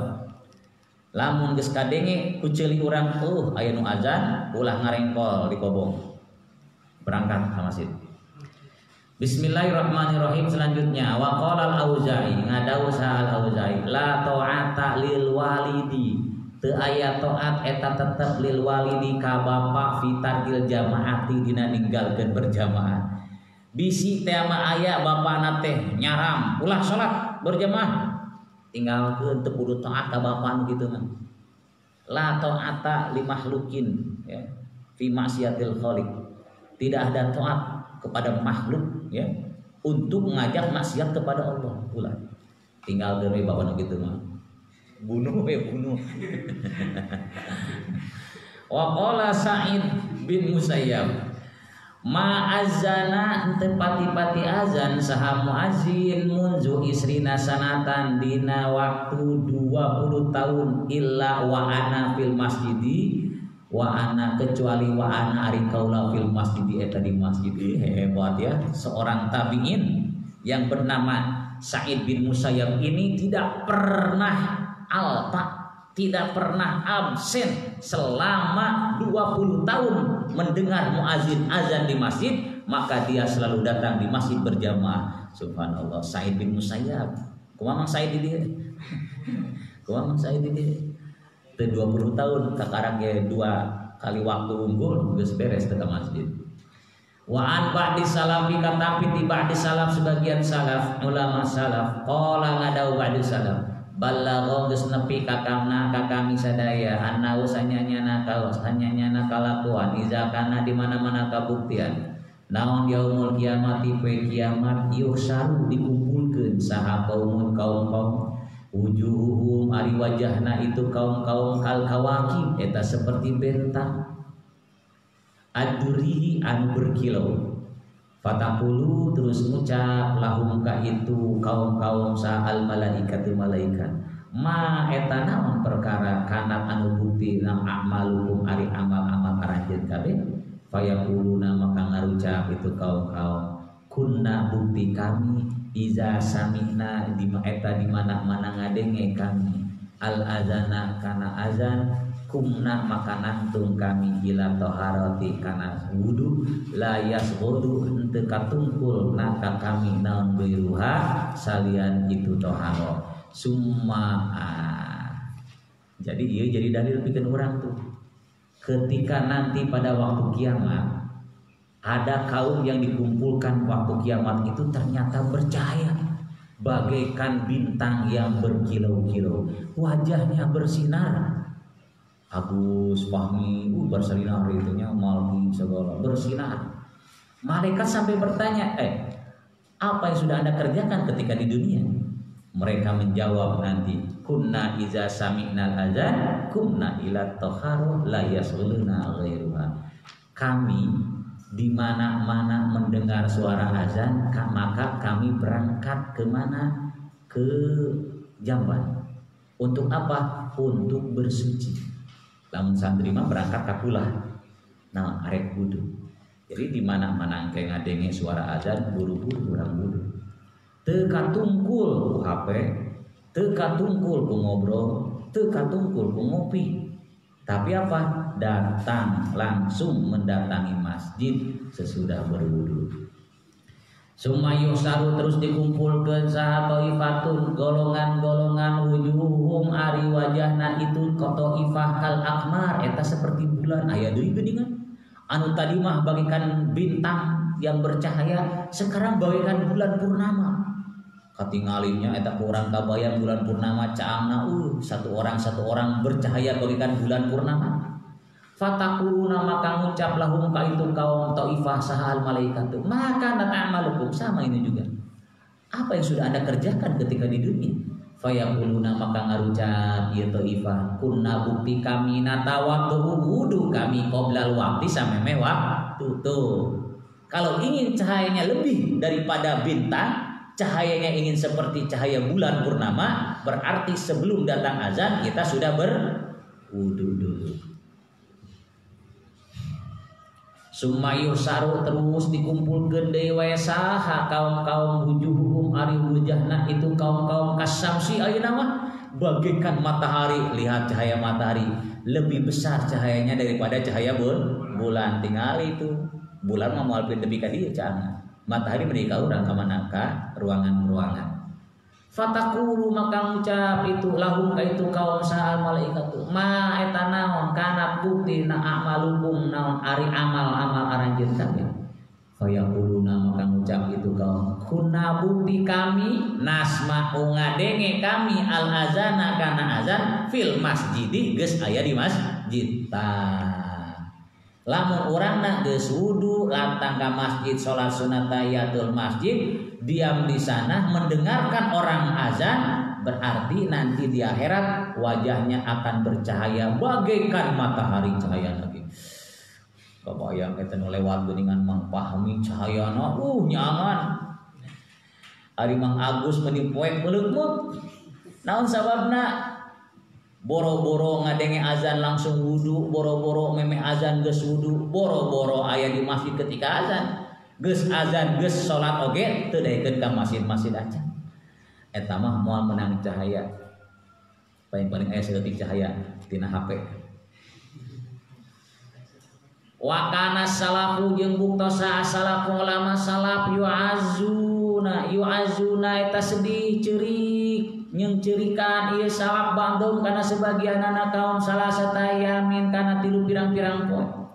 Lamun geus kadenge ku ceuli urang aya nu azan ulah ngarengkol di kobong. Berangkat ka masjid. Bismillahirrahmanirrahim. Selanjutnya wa qala al-Auza'i ngadawu sa al-Auza'i la ta'ata lil walidi teu aya taat eta tetep lil walidi ka bapa fitaril jamaati dina ninggalkeun berjamaah. Bisi teh mah aya bapana teh nyaram ulah salat berjamaah tinggalkeun teu kudu taat ka bapa kitu mah. La ta'ata li makhlukin ya fi maksiatil khaliq. Tidak ada taat kepada makhluk ya untuk mengajak maksiat kepada Allah ulah. Tinggalkeun we bapana kitu mah. Bunuh. Wa qala Sa'id bin Musayyab ma'azana henteu pati-pati azan saha muazin munzu isrina sanatan dina waktu 20 tahun illa wa ana fil masjidi wa ana kecuali wa ana ari kaula fil masjidi eta di masjid. Hebat ya, seorang tabi'in yang bernama Sa'id bin Musayyab ini tidak pernah alpa, tidak pernah absen selama 20 tahun mendengar muazin azan di masjid, maka dia selalu datang di masjid berjamaah. Subhanallah. Said bin Musayyab, kumaha Said di dia? Kumaha Said di dia? Teu 20 tahun kakarang ge 2 kali waktu unggul geus beres teh ka masjid. Wa an ba'di salafi katapi ti ba'di salaf sebagian salaf ulama salaf qala ngadau ba'di salaf balagha geus nepi ka kami sadaya anna usanyana kalakuan iza kana di mana-mana kabuktian naon yaumul kiamati poe kiamat yuhsaru dikumpulkeun saha kaum wujuhum ari wajahna itu kaum kal kawakib eta seperti bentang adurihi anu berkilau. Fataqulu terus ngucap lahum ka itu kaum sa'al malaikatu malaikat ma eta naon perkara kana anu bukti nang amalukum ari amal-amal aranjeun kabeh fayaquluna maka ngarucap itu kaum kunna bukti kami iza samina di eta di mana-mana ngadenge kami al azana kana azan kumna maka nantung kami ila toharoti kana wudu la yasghudu henteu katungkul naka kami naon biruha salian itu toharo summa. Jadi ieu jadi dalil pikeun urang tuh ketika nanti pada waktu kiamat ada kaum yang dikumpulkan waktu kiamat itu ternyata bercahaya bagaikan bintang yang berkilau-kilau, wajahnya bersinar. Agus Fahmi bersinar itunya Malki segala bersinar. Malaikat sampai bertanya, apa yang sudah Anda kerjakan ketika di dunia? Mereka menjawab nanti, kunna iza sami'nal azan kunna ila toharoh la yasuluna ghairuha. Kami di mana-mana mendengar suara azan maka kami berangkat ke mana? Ke jamban. Untuk apa? Untuk bersuci. Lamun santri mah berangkat ka pulah. Nah, arek wudu. Jadi di mana-mana engke ngadenge suara azan buru-buru urang wudu. Teu katungkul ku HP, teu katungkul ku ngobrol, teu katungkul ku ngopi. Tapi apa? Datang langsung mendatangi masjid sesudah berwudu. Sumayu saru terus dikumpulkeun saha taifatun golongan-golongan wujuhum ari wajahna itu qataifah kal akmar eta seperti bulan aya deui geuningan anu tadi mah bagaikan bintang yang bercahaya sekarang bagaikan bulan purnama katinggalinya eta urang kabayang bulan purnama caangna satu orang bercahaya bagaikan bulan purnama. Fatakuluna maka ngucap lahum ka itu kaum taifah sahal malaikatu maka nata'amalukum sama ini juga apa yang sudah Anda kerjakan ketika di dunia. Fayaquluna maka ngarucap ieu taifah kunna bukti kami natawatu wudu kami qoblal waqti sameme waktu tuh. Kalau ingin cahayanya lebih daripada bintang, cahayanya ingin seperti cahaya bulan purnama, berarti sebelum datang azan kita sudah berwudu dulu. Sumayur saru terus dikumpulkeun deui wae saha kaum wujuhum ari wujahna itu kaum kasamsi ayeuna mah bagaikan matahari. Lihat cahaya matahari lebih besar cahayanya daripada cahaya bulan. Tingali itu bulan mah moal nepi ka dieu caana. Matahari meuli ka urang ka mana ka ruangan-ruangan. Fatakulu maka ngucap itu lahum ka itu kaum sahal malaikatu ma eta naon kana bukti na amalukum naon ari amal-amal aranjeun kabeh. Fayaquluna maka ngucap itu kaum kunna bukti kami nasma'u ngadenge kami al azana kana azan fil masjidi geus aya di masjid lamun urangna geus wudu lantang ka masjid salat sunat tahiyatul masjid diam di sana mendengarkan orang azan berarti nanti di akhirat wajahnya akan bercahaya bagaikan matahari cahaya lagi. Kebayang kita nu lewat geuningan mengpahami cahayana nyaman. Ari Mang Agus meuni poek meuleuk naon sababna? Boro-boro ngadenge azan langsung wudu, boro-boro meme azan geus wudu, boro-boro aya di masjid ketika azan. Geus azan geus salat oge teu daekeun ka masjid-masjid aja. Eta mah moal menang cahaya. paling aya seeutik cahaya tina HP. Wa kana salafu jeung buktosa salafu ulama salaf yu'azuna eta sedih ceurik nyeung ceurikan ieu salaf ba'dhum kana sebagianna kaum salasata yamin kana 3 pirang-pirang poe.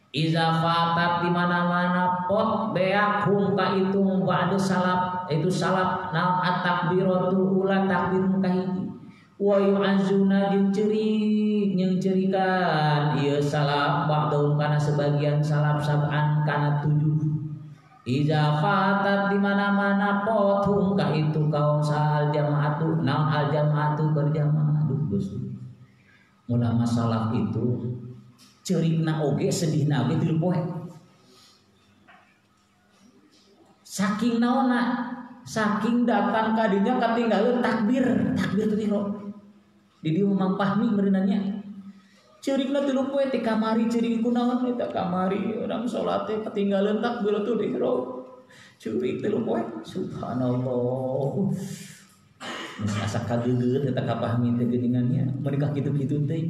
Iza fatat di mana-mana pot beak hum ka itu ba'du salaf itu salaf naon at-takbiratul ula takbir kahiji. Wa yu'azuna jeung ceurik nyeung ceurikan ieu salaf ba'dhum kana sebagian salaf sab'an kana 7. Iza fatat di mana-mana pot hum ka itu kaum sal jamaatu naon al jamaatu berjamaah. Aduh Gusti. Ulama salaf itu ceurikna oge sedihna oge 3 poe. Saking naonna? Saking datang ka dinya katinggalieun takbir teu ihram. Di dieu Mang Fahmi meureunanya. Ceurikna 3 poe teh kamari ceurik kunaon eta kamari urang salat teh katinggalieun takbiratul ihram. Ceurik 3 poe. Subhanallah. Geus asa kagegeut eta ka Fahmi teh geuningannya. Menikah kitu-kitu teh.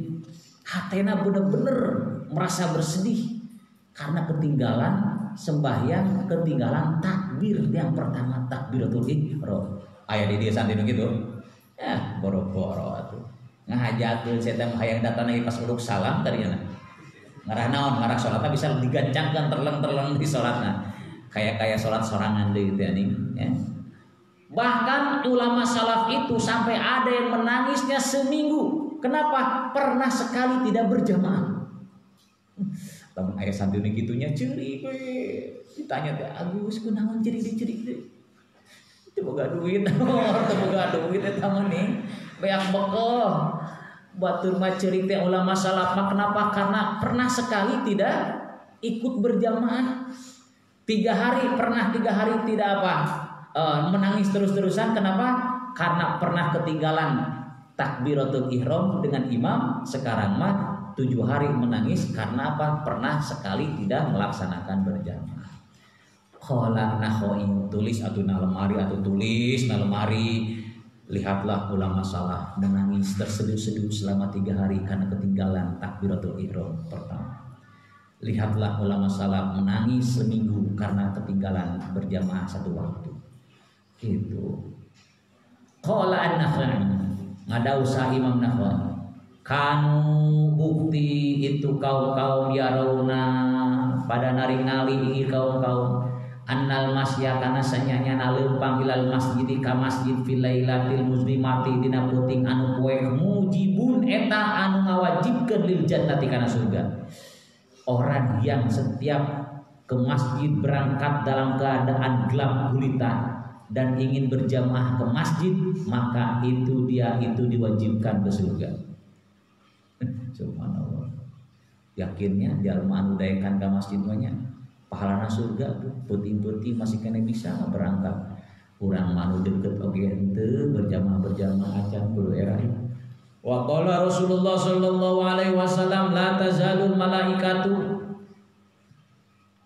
Hatena bener-bener merasa bersedih karena ketinggalan sembahyang, ketinggalan takbir yang pertama takbiratul ihram. Aya di dieu santinu kitu. Ya, boro-boro atuh. Ngahajakeun saya hayang datang lagi pas uduk salam tadinya. Ngarah naon? Ngarah salatna bisa digancangkan terleng-terleng di salatna. Kayak salat sorangan deui teh anjing, ya. Bahkan ulama salaf itu sampai ada yang menangisnya seminggu. Kenapa? Pernah sekali tidak berjamaah. Lamun aya santuna kitunya ceurik we. Ditanya teh Agus kunaon ceurik teh. Teu boga duit, teu boga duit eta mah nih. Beak bekel. Batur mah ceurik teh ulama salaf mah kenapa? Karena pernah sekali tidak ikut berjamaah. 3 hari pernah 3 hari tidak apa? Menangis terus-terusan. Kenapa? Karena pernah ketinggalan takbiratul ihram dengan imam. Sekarang mah 7 hari menangis karena apa? Pernah sekali tidak melaksanakan berjamaah. Qala nakhoi tulis atau na lemari atau tulis na lemari. Lihatlah ulama salaf menangis terseduh-seduh selama 3 hari karena ketinggalan takbiratul ihram pertama. Lihatlah ulama salaf menangis seminggu karena ketinggalan berjamaah 1 waktu. Gitu. Qala an-Nakhai ngadausa Imam Nakhai kanu bukti itu kaum-kaum yarawna pada naringali kaum-kaum annal masya kana sanyanya leumpang ilal masjid ka masjid fil lailatil muslimati dina peuting anu poe mujibun eta anu ngawajibkeun lil jannati kana surga. Orang yang setiap ke masjid berangkat dalam keadaan gelap gulita dan ingin berjamaah ke masjid, maka itu diwajibkan ke surga. Subhanallah. Yakinnya jalma anu daekan ka masjid mah nya pahalana surga tuh. Peuting-peuting masih kena bisa berangkat. Urang mah anu deukeut oge henteu berjamaah acan kudu era. Wa qala Rasulullah sallallahu alaihi wasallam la tazalul malaikatu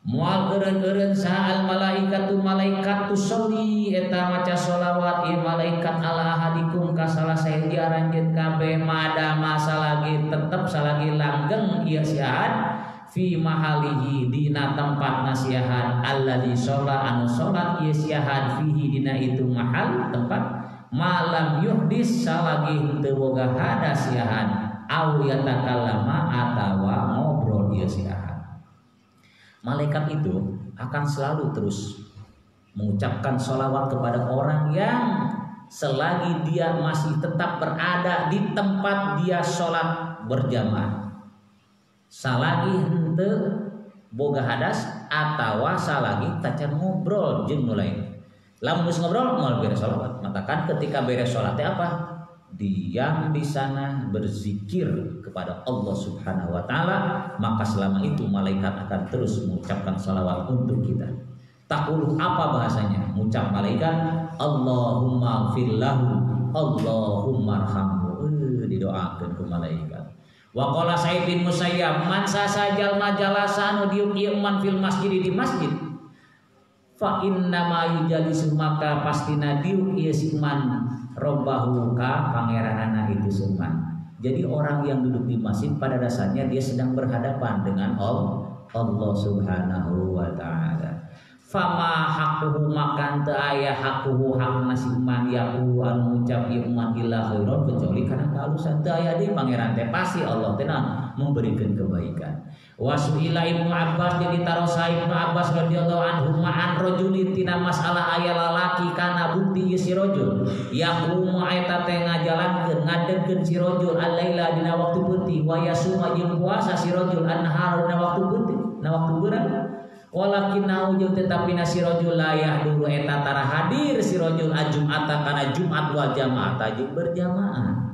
moal eureun-eureun saha al malaikatu malaikat tusolli eta maca sholawat ieu malaikat ala ahadikum ka salah saeuti aranjeun kabeh madama salagi tetep salagi langgeng ieu siahan fi mahalihi dina tempatna siahan alladzi sholla anu sholat ieu siahan fihi dina itu mahal tempat malam yuhdis salagi teu boga hadas siahan au yatakallama atawa ngobrol ieu siahan. Malaikat itu akan selalu terus mengucapkan sholawat kepada orang yang selagi dia masih tetap berada di tempat dia sholat berjamaah. Salagi henteu boga hadas atawa salagi tacan ngobrol jeung nu lain. Lamun geus ngobrol moal beres sholawat. Matakan ketika beres sholat teh apa? Diam di sana berzikir kepada Allah Subhanahu wa taala, maka selama itu malaikat akan terus mengucapkan salawat untuk kita. Taqulu apa bahasanya? Mengucap malaikat Allahumma firlahu Allahumma arhamhu. Didoakeun ku malaikat. Wa qala Sa'id bin Musayyab man sasajal majalasa anu diuk ieu man fil masjid di masjid fa inna ma yujalisu maka pastina diuk ieu si man robbahu ka pangeranana itu suman. Jadi orang yang duduk di masjid pada dasarnya dia sedang berhadapan dengan Allah Subhanahu wa taala. Fama hakuhu makan teu aya hakuhu hak nasiman yaku anu ngucap ieu umat illa khairon kecuali kana kahalusan. Teu aya deui pangeran teh pasti Allah teh memberikan kebaikan. Wasuila Ibnu Abbas jadi tarosa Ibnu Abbas radhiyallahu anhu ma'an rajulin tina masalah aya lalaki kana bukti ieu si rajul yaqumu eta teh ngajalankeun ngadegkeun si rajul al-laila dina waktu beuti wa yasuma jeung puasa si rajul an-nahar dina waktu beuti na waktu beurang walakin jeung tetapi si rajul la yahduru eta tara hadir si rajul ajumata kana Jumat wal jamaah jeung berjamaah.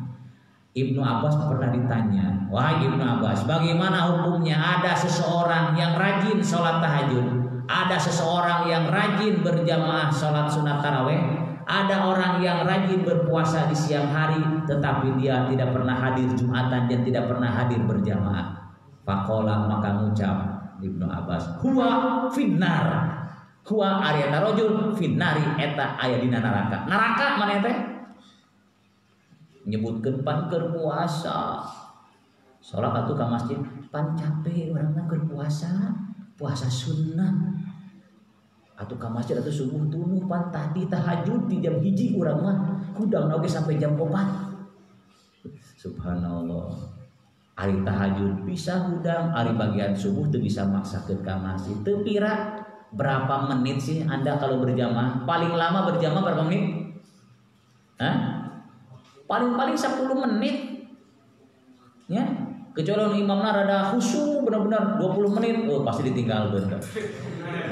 Ibnu Abbas pernah ditanya, wahai Ibnu Abbas, bagaimana hukumnya ada seseorang yang rajin sholat tahajud, ada seseorang yang rajin berjamaah sholat sunat taraweh, ada orang yang rajin berpuasa di siang hari, tetapi dia tidak pernah hadir Jumatan dan tidak pernah hadir berjamaah. Faqala maka ngucap Ibnu Abbas, huwa finnar, huwa ariana rajul finnari eta aya dina neraka. Neraka mana teh? Nyebutkeun pan keur puasa. Salat atuh ka masjid pan capek urang mah keur puasa sunnah. Atuh ka masjid atuh subuh tunuh pan tadi tahajud di jam 1 urang mah hudang oge sampai jam 4. Subhanallah. Ari tahajud bisa hudang, ari bagian subuh teu bisa maksakeun ka masjid. Teu pira berapa menit sih Anda kalau berjamaah? Paling lama berjamaah berapa menit? Hah? Paling-paling 10 menit ya, kecuali imamna rada khusyuk benar-benar 20 menit pasti ditinggalkeun kan.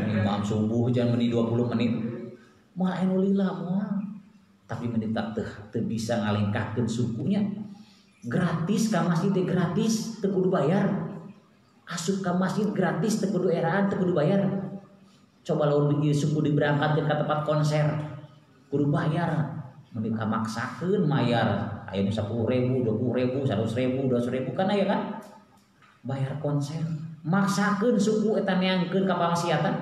Imam subuh jangan meni 20 menit moal anu lila moal tapi menit teu bisa ngalengkahkeun sukunya. Gratis ka masjid teh gratis teu kudu bayar, asup ka masjid gratis teu kudu eraan teu kudu bayar. Coba lamun ieu suku diberangkatkeun ka tempat konser kudu bayar. Mending kamaksakeun mayar aya nu 10.000, 20.000, 100.000, 200.000 kan aya kan bayar konser maksakeun suku eta neangkeun ka pamaksiatan.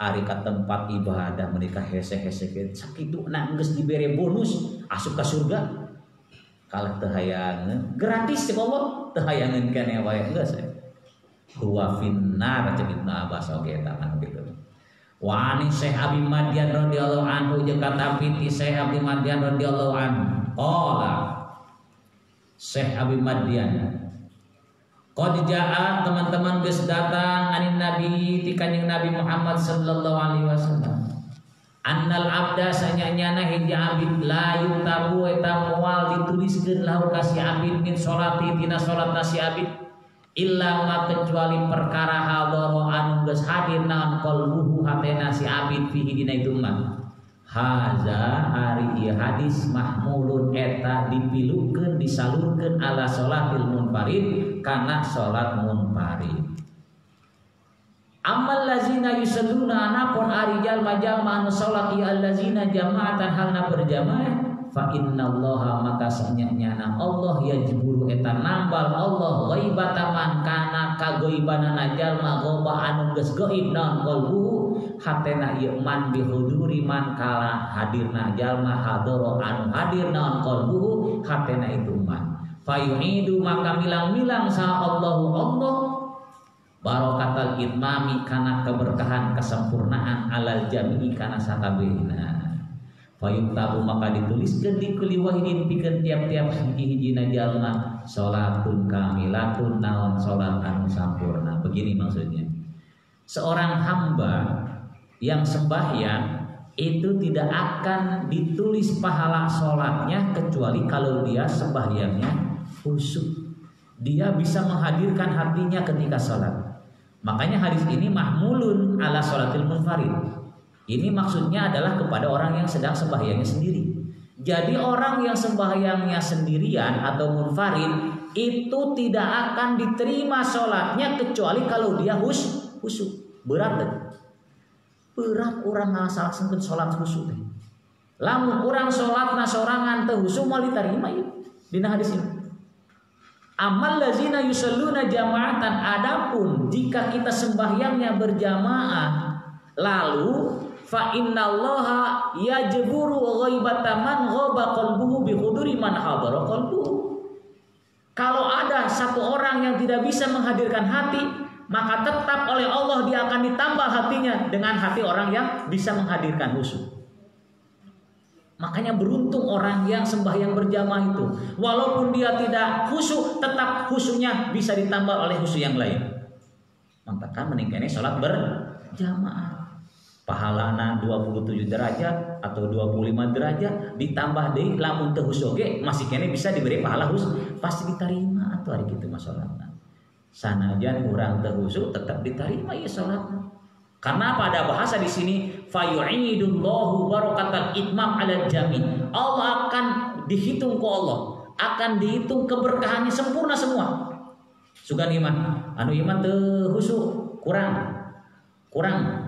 Ari ka tempat ibadah menika hese-hesekeun sakituna geus dibere bonus asup ka surga kalah teu hayangeun gratis cek Allah teu hayangeun keneh wae geus huwa finnar cek Ibnu Abbas oge eta kan kitu. Wa ani Syekh Abi Madian radhiyallahu anhu jeung katapiti Syekh Abi Madian radhiyallahu anhu. Qala Syekh Abi Madian qad jaa teman-teman geus datang anin Nabi ti kanjing Nabi Muhammad sallallahu alaihi wasallam. Annal abda sanyanyana hiji abid la yutabu eta moal dituliskeun lahu ka si abid min salati tina salatna si abid illa ma kecuali perkara hadoro anu geus hadir naon qalbuhu hatena si abid fihi dina itu mah. Haza ari ieu hadis mahmulun eta dipilukeun disalurkeun ala sholatil munfarid kana salat munfarid. Amal lazina yusalluna anapun ari jalma-jalma anu salat ieu allazina jama'atan halna berjamaah fa innallaha maka sanyana Allah yajburu eta nambal Allah ghaibataman kana kagoibanana jalma ghaiba anu geus gaib naon qalbu hatena ieu man bihuduri man kala hadirna jalma hadoro anu hadir naon qalbu hatena itu man fayu'idu maka milang-milang sa Allahu Allah barakatal itmami kana keberkahan kesempurnaan alal jami'i kana sakabehna. Fayuktabu maka dituliskeun di kulli wahidin pikeun tiap-tiap hiji-hijina jalma salatun kamilatun naon salat anu sampurna. Begini maksudnya. Seorang hamba yang sembahyang itu tidak akan ditulis pahala salatnya kecuali kalau dia sembahyangnya khusyuk. Dia bisa menghadirkan hatinya ketika salat. Makanya hadis ini mahmulun ala salatil munfarid. Ini maksudnya adalah kepada orang yang sedang sembahyangnya sendiri. Jadi orang yang sembahyangnya sendirian atau munfarid itu tidak akan diterima sholatnya kecuali kalau dia khusyuk. Berat deh. Berat orang ngalaksanakeun sholat khusyuk. Lamun orang sholatna sorangan teu khusyuk moal diterima ieu dina hadis ini. Amal lazina yusalluna jama'atan adapun jika kita sembahyangnya berjamaah Lalu fa innallaha yajburu ghaibata man ghaba qalbuhu bi huduri man hadara qalbuhu. Kalau ada satu orang yang tidak bisa menghadirkan hati, maka tetap oleh Allah dia akan ditambah hatinya dengan hati orang yang bisa menghadirkan khusyuk. Makanya beruntung orang yang sembahyang berjamaah itu. Walaupun dia tidak khusyuk, tetap khusyuknya bisa ditambah oleh khusyuk yang lain. Maka meningkatnya sholat berjamaah. Pahalana 27 derajat atau 25 derajat ditambah deui lamun teu khusyuk ge masih kene bisa diberi pahala khusyuk, pasti diterima atuh ari kitu mah salatna. Sanajan urang teu khusyuk tetap diterima ya salatna. Karena pada bahasa di sini fayu'idullahu barakatal itmam 'alal jami'. Allah akan dihitung ku Allah, akan dihitung keberkahannya sempurna semua. Sugan iman, anu iman teu khusyuk kurang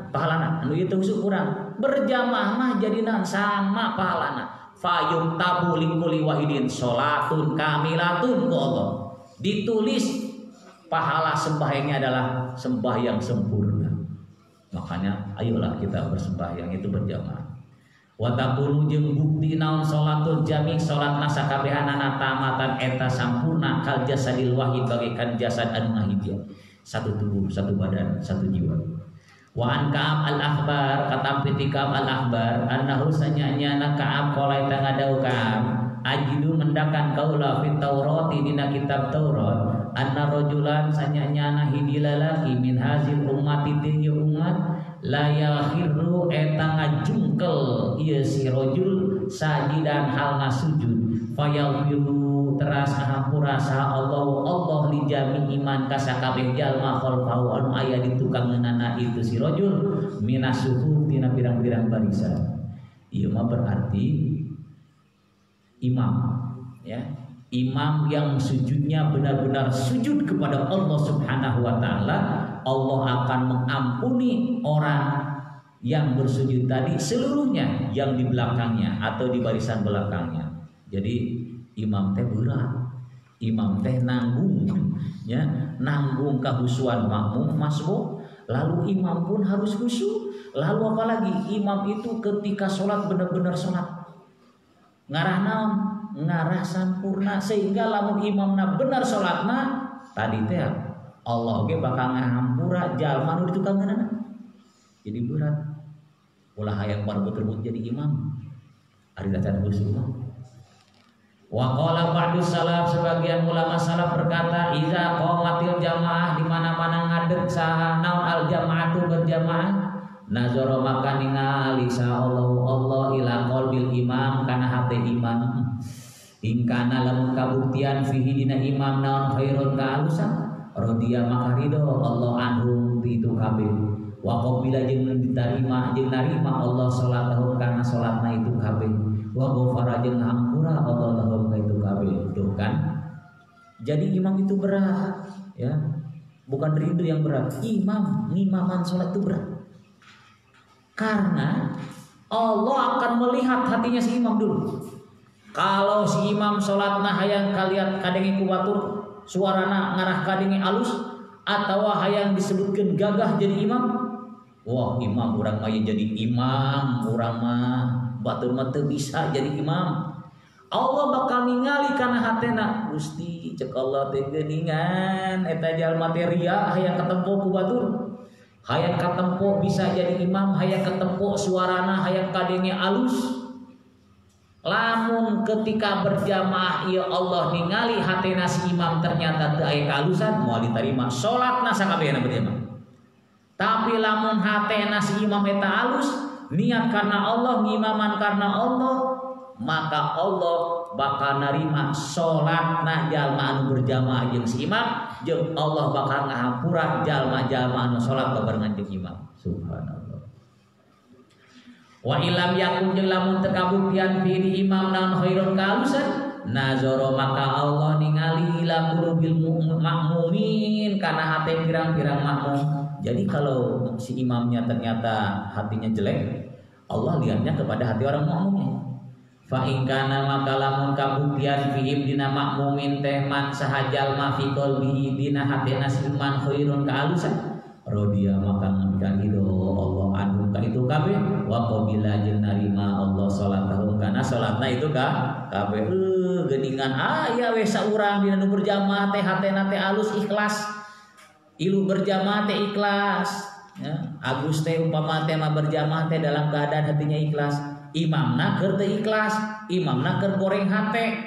pahalana, anu ieu teu khusyuk kurang. Berjamaah mah jadinan sama pahalana. Fayum tabu likulli wahidin salatun kamilatun ku Allah. Ditulis pahala sembahyangnya adalah sembahyang sempurna. Makanya ayolah kita bersembahyang itu berjamaah. Wa taqulu jeung bukti naon salatul jami' salatna sakabehanana tamatan eta sampurna kal jasadil wahid bagaikan jasad anu ngahidieun. Satu tubuh, satu badan, satu jiwa. Wa an Ka'ab al-Akhbar katam piti Ka'ab al-Akhbar annahu sanyanyana Ka'ab qala eta ngadau Ka'ab ajidu mendakan kaula fit Taurati dina kitab Taurat anna rajulan sanyanyana hiji lalaki min hazil ummati ti umat la yakhiru eta ngajungkel ieu si rajul sajidan hal ngasujud fayaghfiru teras ngahampura saha Allah li jami iman ka sakabeh jalma khalfahu anu aya di tukangeunana itu si rajul minasuhu tina pirang-pirang barisan. Ieu mah berarti imam, ya, imam yang sujudnya benar-benar sujud kepada Allah Subhanahu wa taala, Allah akan mengampuni orang yang bersujud tadi seluruhnya yang di belakangnya atau di barisan belakangnya. Jadi imam teh berat, imam teh nanggung, ya, nanggung kehusuan makmum masbuk, lalu imam pun harus khusyuk. Lalu apalagi imam itu ketika sholat benar-benar sholat ngarah naon, ngarah sampurna sehingga lamun imamna benar salatna tadi teh Allah ge bakal ngahampura jalma nu ditukangeunana. Jadi berat. Ulah hayang berebut-rebut jadi imam. Ari dacan khusyuk. Wa qala ba'du salaf sebagian ulama salaf berkata iza qamatil jamaah di mana-mana ngadeg saha naon al jamaatu berjamaah nazara maka ningali sa Allah ila qalbil imam kana hate imam ingkana lamun kabuktian fihi dina imam naon khairun kaalusan radiya maka ridho Allah anhum itu kabeh wa qabila jeung diterima jeung narima Allah salatahum kana salatna itu kabeh wa ghafara jeung ngampura Allah lahum itu kabeh. Tuh kan, jadi imam itu berat, ya, bukan rindu yang berat. Ngimaman salat itu berat. Karena Allah akan melihat hatinya si imam dulu. Kalau si imam sholatna hayang kalian kadenge kubatur suarana ngarah kadenge alus atau hayang disebutkan gagah jadi imam, wah imam orang mah jadi imam, orang mah batur mah teu bisa jadi imam. Allah bakal ningali kana hatena Gusti cek Allah teh geuningan eta jalma teh ria hayang katempo ku batur. Hayang katempo bisa jadi imam, hayang katempo suarana hayang kadenge alus. Lamun ketika berjamaah ya Allah ningali hatena si imam ternyata teu aya kalusan moal diterima salatna sakabehna berjamaah. Tapi lamun hatena si imam eta alus, niat karena Allah, ngimaman karena Allah, maka Allah bakal narima salatna jalma anu berjamaah jeung si imam, jeung Allah bakal ngahampura jalma-jalma anu salat babarengan jeung imam. Subhanallah. Wa ilam yakun jeung lamun teu kabuktian fi di imam naon khairun kalusan, nazara maka Allah ningali ila qulubil makmumin kana hate pirang-pirang makmum. Jadi kalau si imamnya ternyata hatinya jelek, Allah lihatnya kepada hati orang makmumnya. Fa in kana maka lamun kabuktian fihim dina makmumin teh man sahajal ma fi qalbihi dina hatena siman khairun kaalusan Rodia maka ngabdikan ridho Allah anhum ka itu kabeh wa qabila jeung narima Allah salatahum kana salatna itu kabeh geuningan aya we saurang dina nu berjamaah teh hatena teh alus ikhlas ilu berjamaah teh ikhlas ya Agus teh umpama teh mah berjamaah teh dalam keadaan hatinya ikhlas imamna keur teu ikhlas imamna keur goreng hate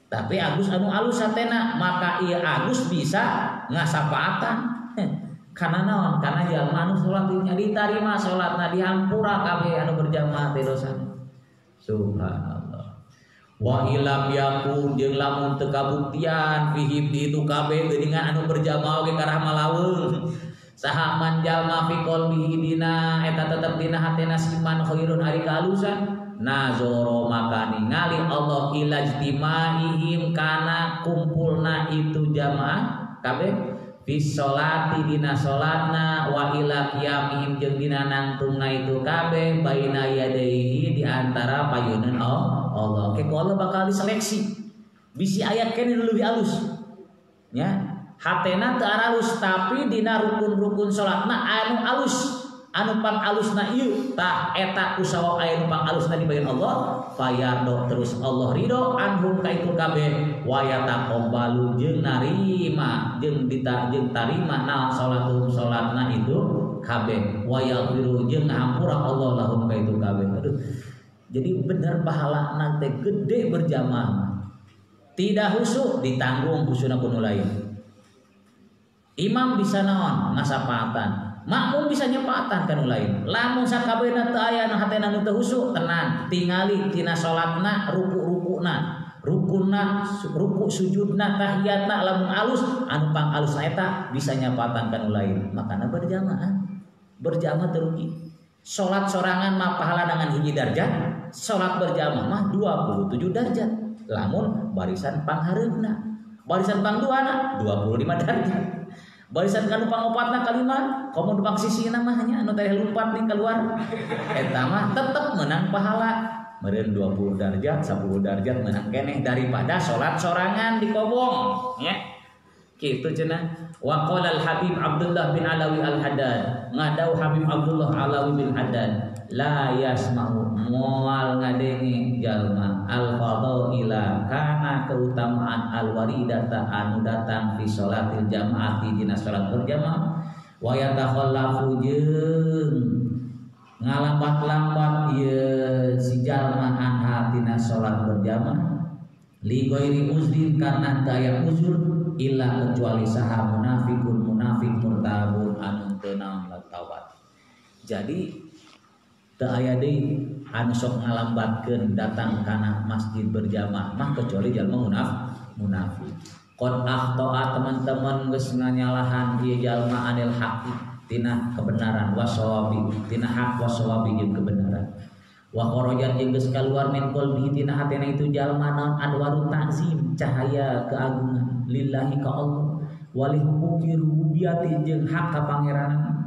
tapi Agus anu alus hatena maka ieu Agus bisa ngasapaatan karena naon karena jalma anu salat nya ditarima salatna dihampura kabeh anu berjamaah teh dosana subhanallah wa ilam yakun jeung lamun teu kabuktian fihim itu kabeh geuningan anu berjamaah ge karah malaweung saha man jalma fi qalbihi dina eta tetep dina hatena siman khairun ari kalusan nazoro maka ningali Allah ilajtimaihim kana kumpulna itu jamaah kabeh bis sholati dina sholatna wa ila qiyamihim jeung dina nangtungna itu kabeh baina yadayhi di antara payeuneun Allah. Ke Allah bakal diseleksi. Bisi ayat kene leuwih alus. Ya, hatena teu alus tapi dina rukun-rukun sholatna anu alus. Anu pang alusna ieu tah eta usaha aya nu pang alusna di bagian Allah fayardo terus Allah ridho anhum ka itu kabeh wa yataqabbalu jeung narima jeung tarima naon salatuhum salatna itu kabeh wa yaghfiru jeung ngahampura Allah lahum ka itu kabeh. Aduh. Jadi bener pahalana teh gede berjamaah. Tidak khusyuk ditanggung khusyukna kuno lain. Imam bisa naon ngasapaatan makmum bisa nyepatan kan lain lamun sakabehna teu aya nu hatena nu teu khusyuk tenan tingali tina salatna ruku-rukuna rukunna ruku sujudna tahiyatna lamun alus anu pang alus eta bisa nyepatan kan lain makana berjamaah teu rugi salat sorangan mah pahala dengan hiji darjat salat berjamaah mah 27 darjat lamun barisan panghareupna barisan pangduana 25 darjat barisan kanu pangopatna kalima komo dupang sisina mah nya anu teh lumpat ning keluar eta mah tetep menang pahala meureun 20 darjat 10 darjat menang keneh daripada salat sorangan di kobong nya kitu cenah wa qala al Habib Abdullah bin Alawi al Haddad ngadau Habib Abdullah Alawi bin Haddad la yasma'u moal ngadengi jalma al fadaila kana keutamaan al waridata anu datang fi sholatil jamaati dina salat berjamaah wa yatakhallafu jeung ngalambat-lambat ieu si jalma anha dina salat berjamaah li ghairi uzrin karena daya uzur illa kecuali saha munafiqun munafik murtabun anu teu naon tawat jadi teu aya deui anu sok ngalambatkeun datang kana masjid berjamaah mah kecuali jalma munafik. Qad akhta'a teman-teman geus nganyalahan ieu jalma anil haqi tina kebenaran wasawabi tina hak wasawabi jeung kebenaran. Wa kharajat jeung geus kaluar min qalbi tina hatena itu jalma naon anwaru ta'zim cahaya keagungan lillahi ka Allah wali hukuki rububiyati jeung hak ka pangeranan.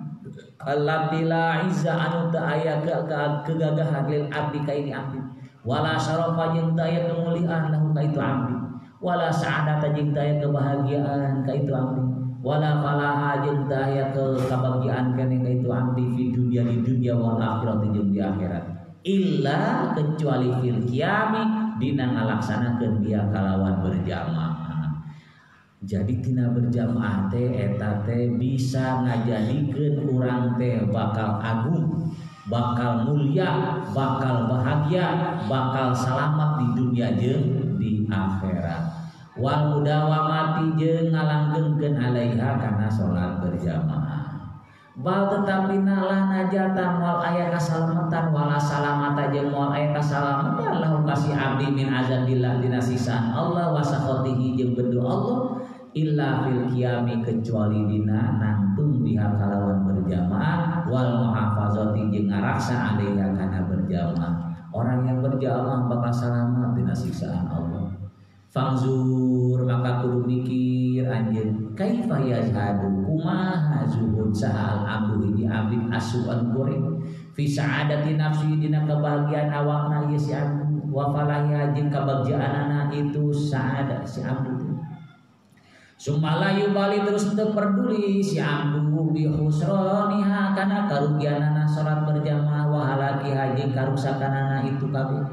Allati la izza anu teu aya kegagahan lil abdi ka ini abdi wala syarafa jeung teu aya kemuliaan lahu ka itu abdi wala sa'adata jeung teu aya kebahagiaan ka itu abdi wala falaha jeung teu aya kebahagiaan kana ka itu abdi di dunia wal akhirat jeung di akhirat illa kecuali fil qiyami dina ngalaksanakeun dia kalawan berjamaah. Jadi tina berjamaah teh eta teh bisa ngajadikeun urang teh bakal agung, bakal mulia, bakal bahagia, bakal selamat di dunia jeung di akhirat. Wal mudawamati jeung ngalanggengkeun alaiha kana salat berjamaah. Bal tetapi la najatan wal aya kasalamatan wala salamata jeung wal aya kasalamatan lahu kasih abdi min azabillah dina sisaan Allah wa sakhatihi jeung bendu Allah illa fil qiyami kecuali dina nangtung biha kalawan berjamaah wal muhafazati jeung ngaraksa alaiha kana berjamaah. Orang yang berjamaah bakal selamat dina siksaan Allah. Fangzur maka kudu mikir anjeun kaifa yazhadu kumaha zuhud sahal abdu di abid asuan goreng fi sa'adati nafsi dina kebahagiaan awakna ieu si abdu wa falahya jeung kabagjaanana itu sa'adat si abdu. Sumalayu bali terus teu peduli si abdu nubuh bi khusraniha kana karugianana salat berjamaah wa halaki haji karuksakanana itu kabeh.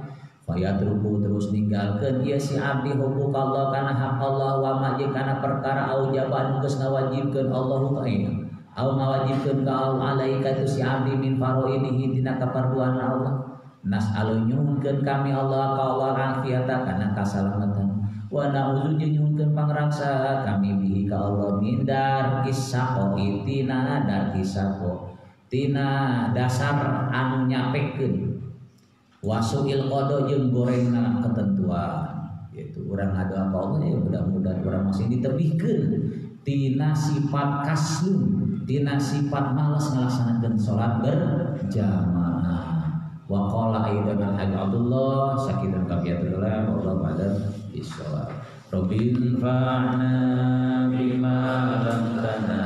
Fayatruku terus ninggalkeun ieu si abdi hukuk Allah kana hak Allah wa ma kana perkara aujaban geus ngawajibkeun Allah ka ayeuna. Au ngawajibkeun ka Allah alaika tu si abdi min faraidihi dina kaparduan Allah. Nas'alu nyuhunkeun kami Allah ka Allah afiata kana kasalamatan. Wa na'udzu nyuhunkeun pangraksa kami bihi ka Allah mindar kisako itina dar kisako tina dasar anu nyapekeun wasuil qada jeung gorengna ketentuan, yaitu urang ngadu apa Allah ya mudah-mudahan urang masih ditebihkeun tina sifat kasum, tina sifat malas ngalaksanakeun salat berjamaah. Wa qala aidan al-Abdullah sakidan kabiyatul ulama wallahu a'lam bissawab. Rabbil fa'na bima lamtana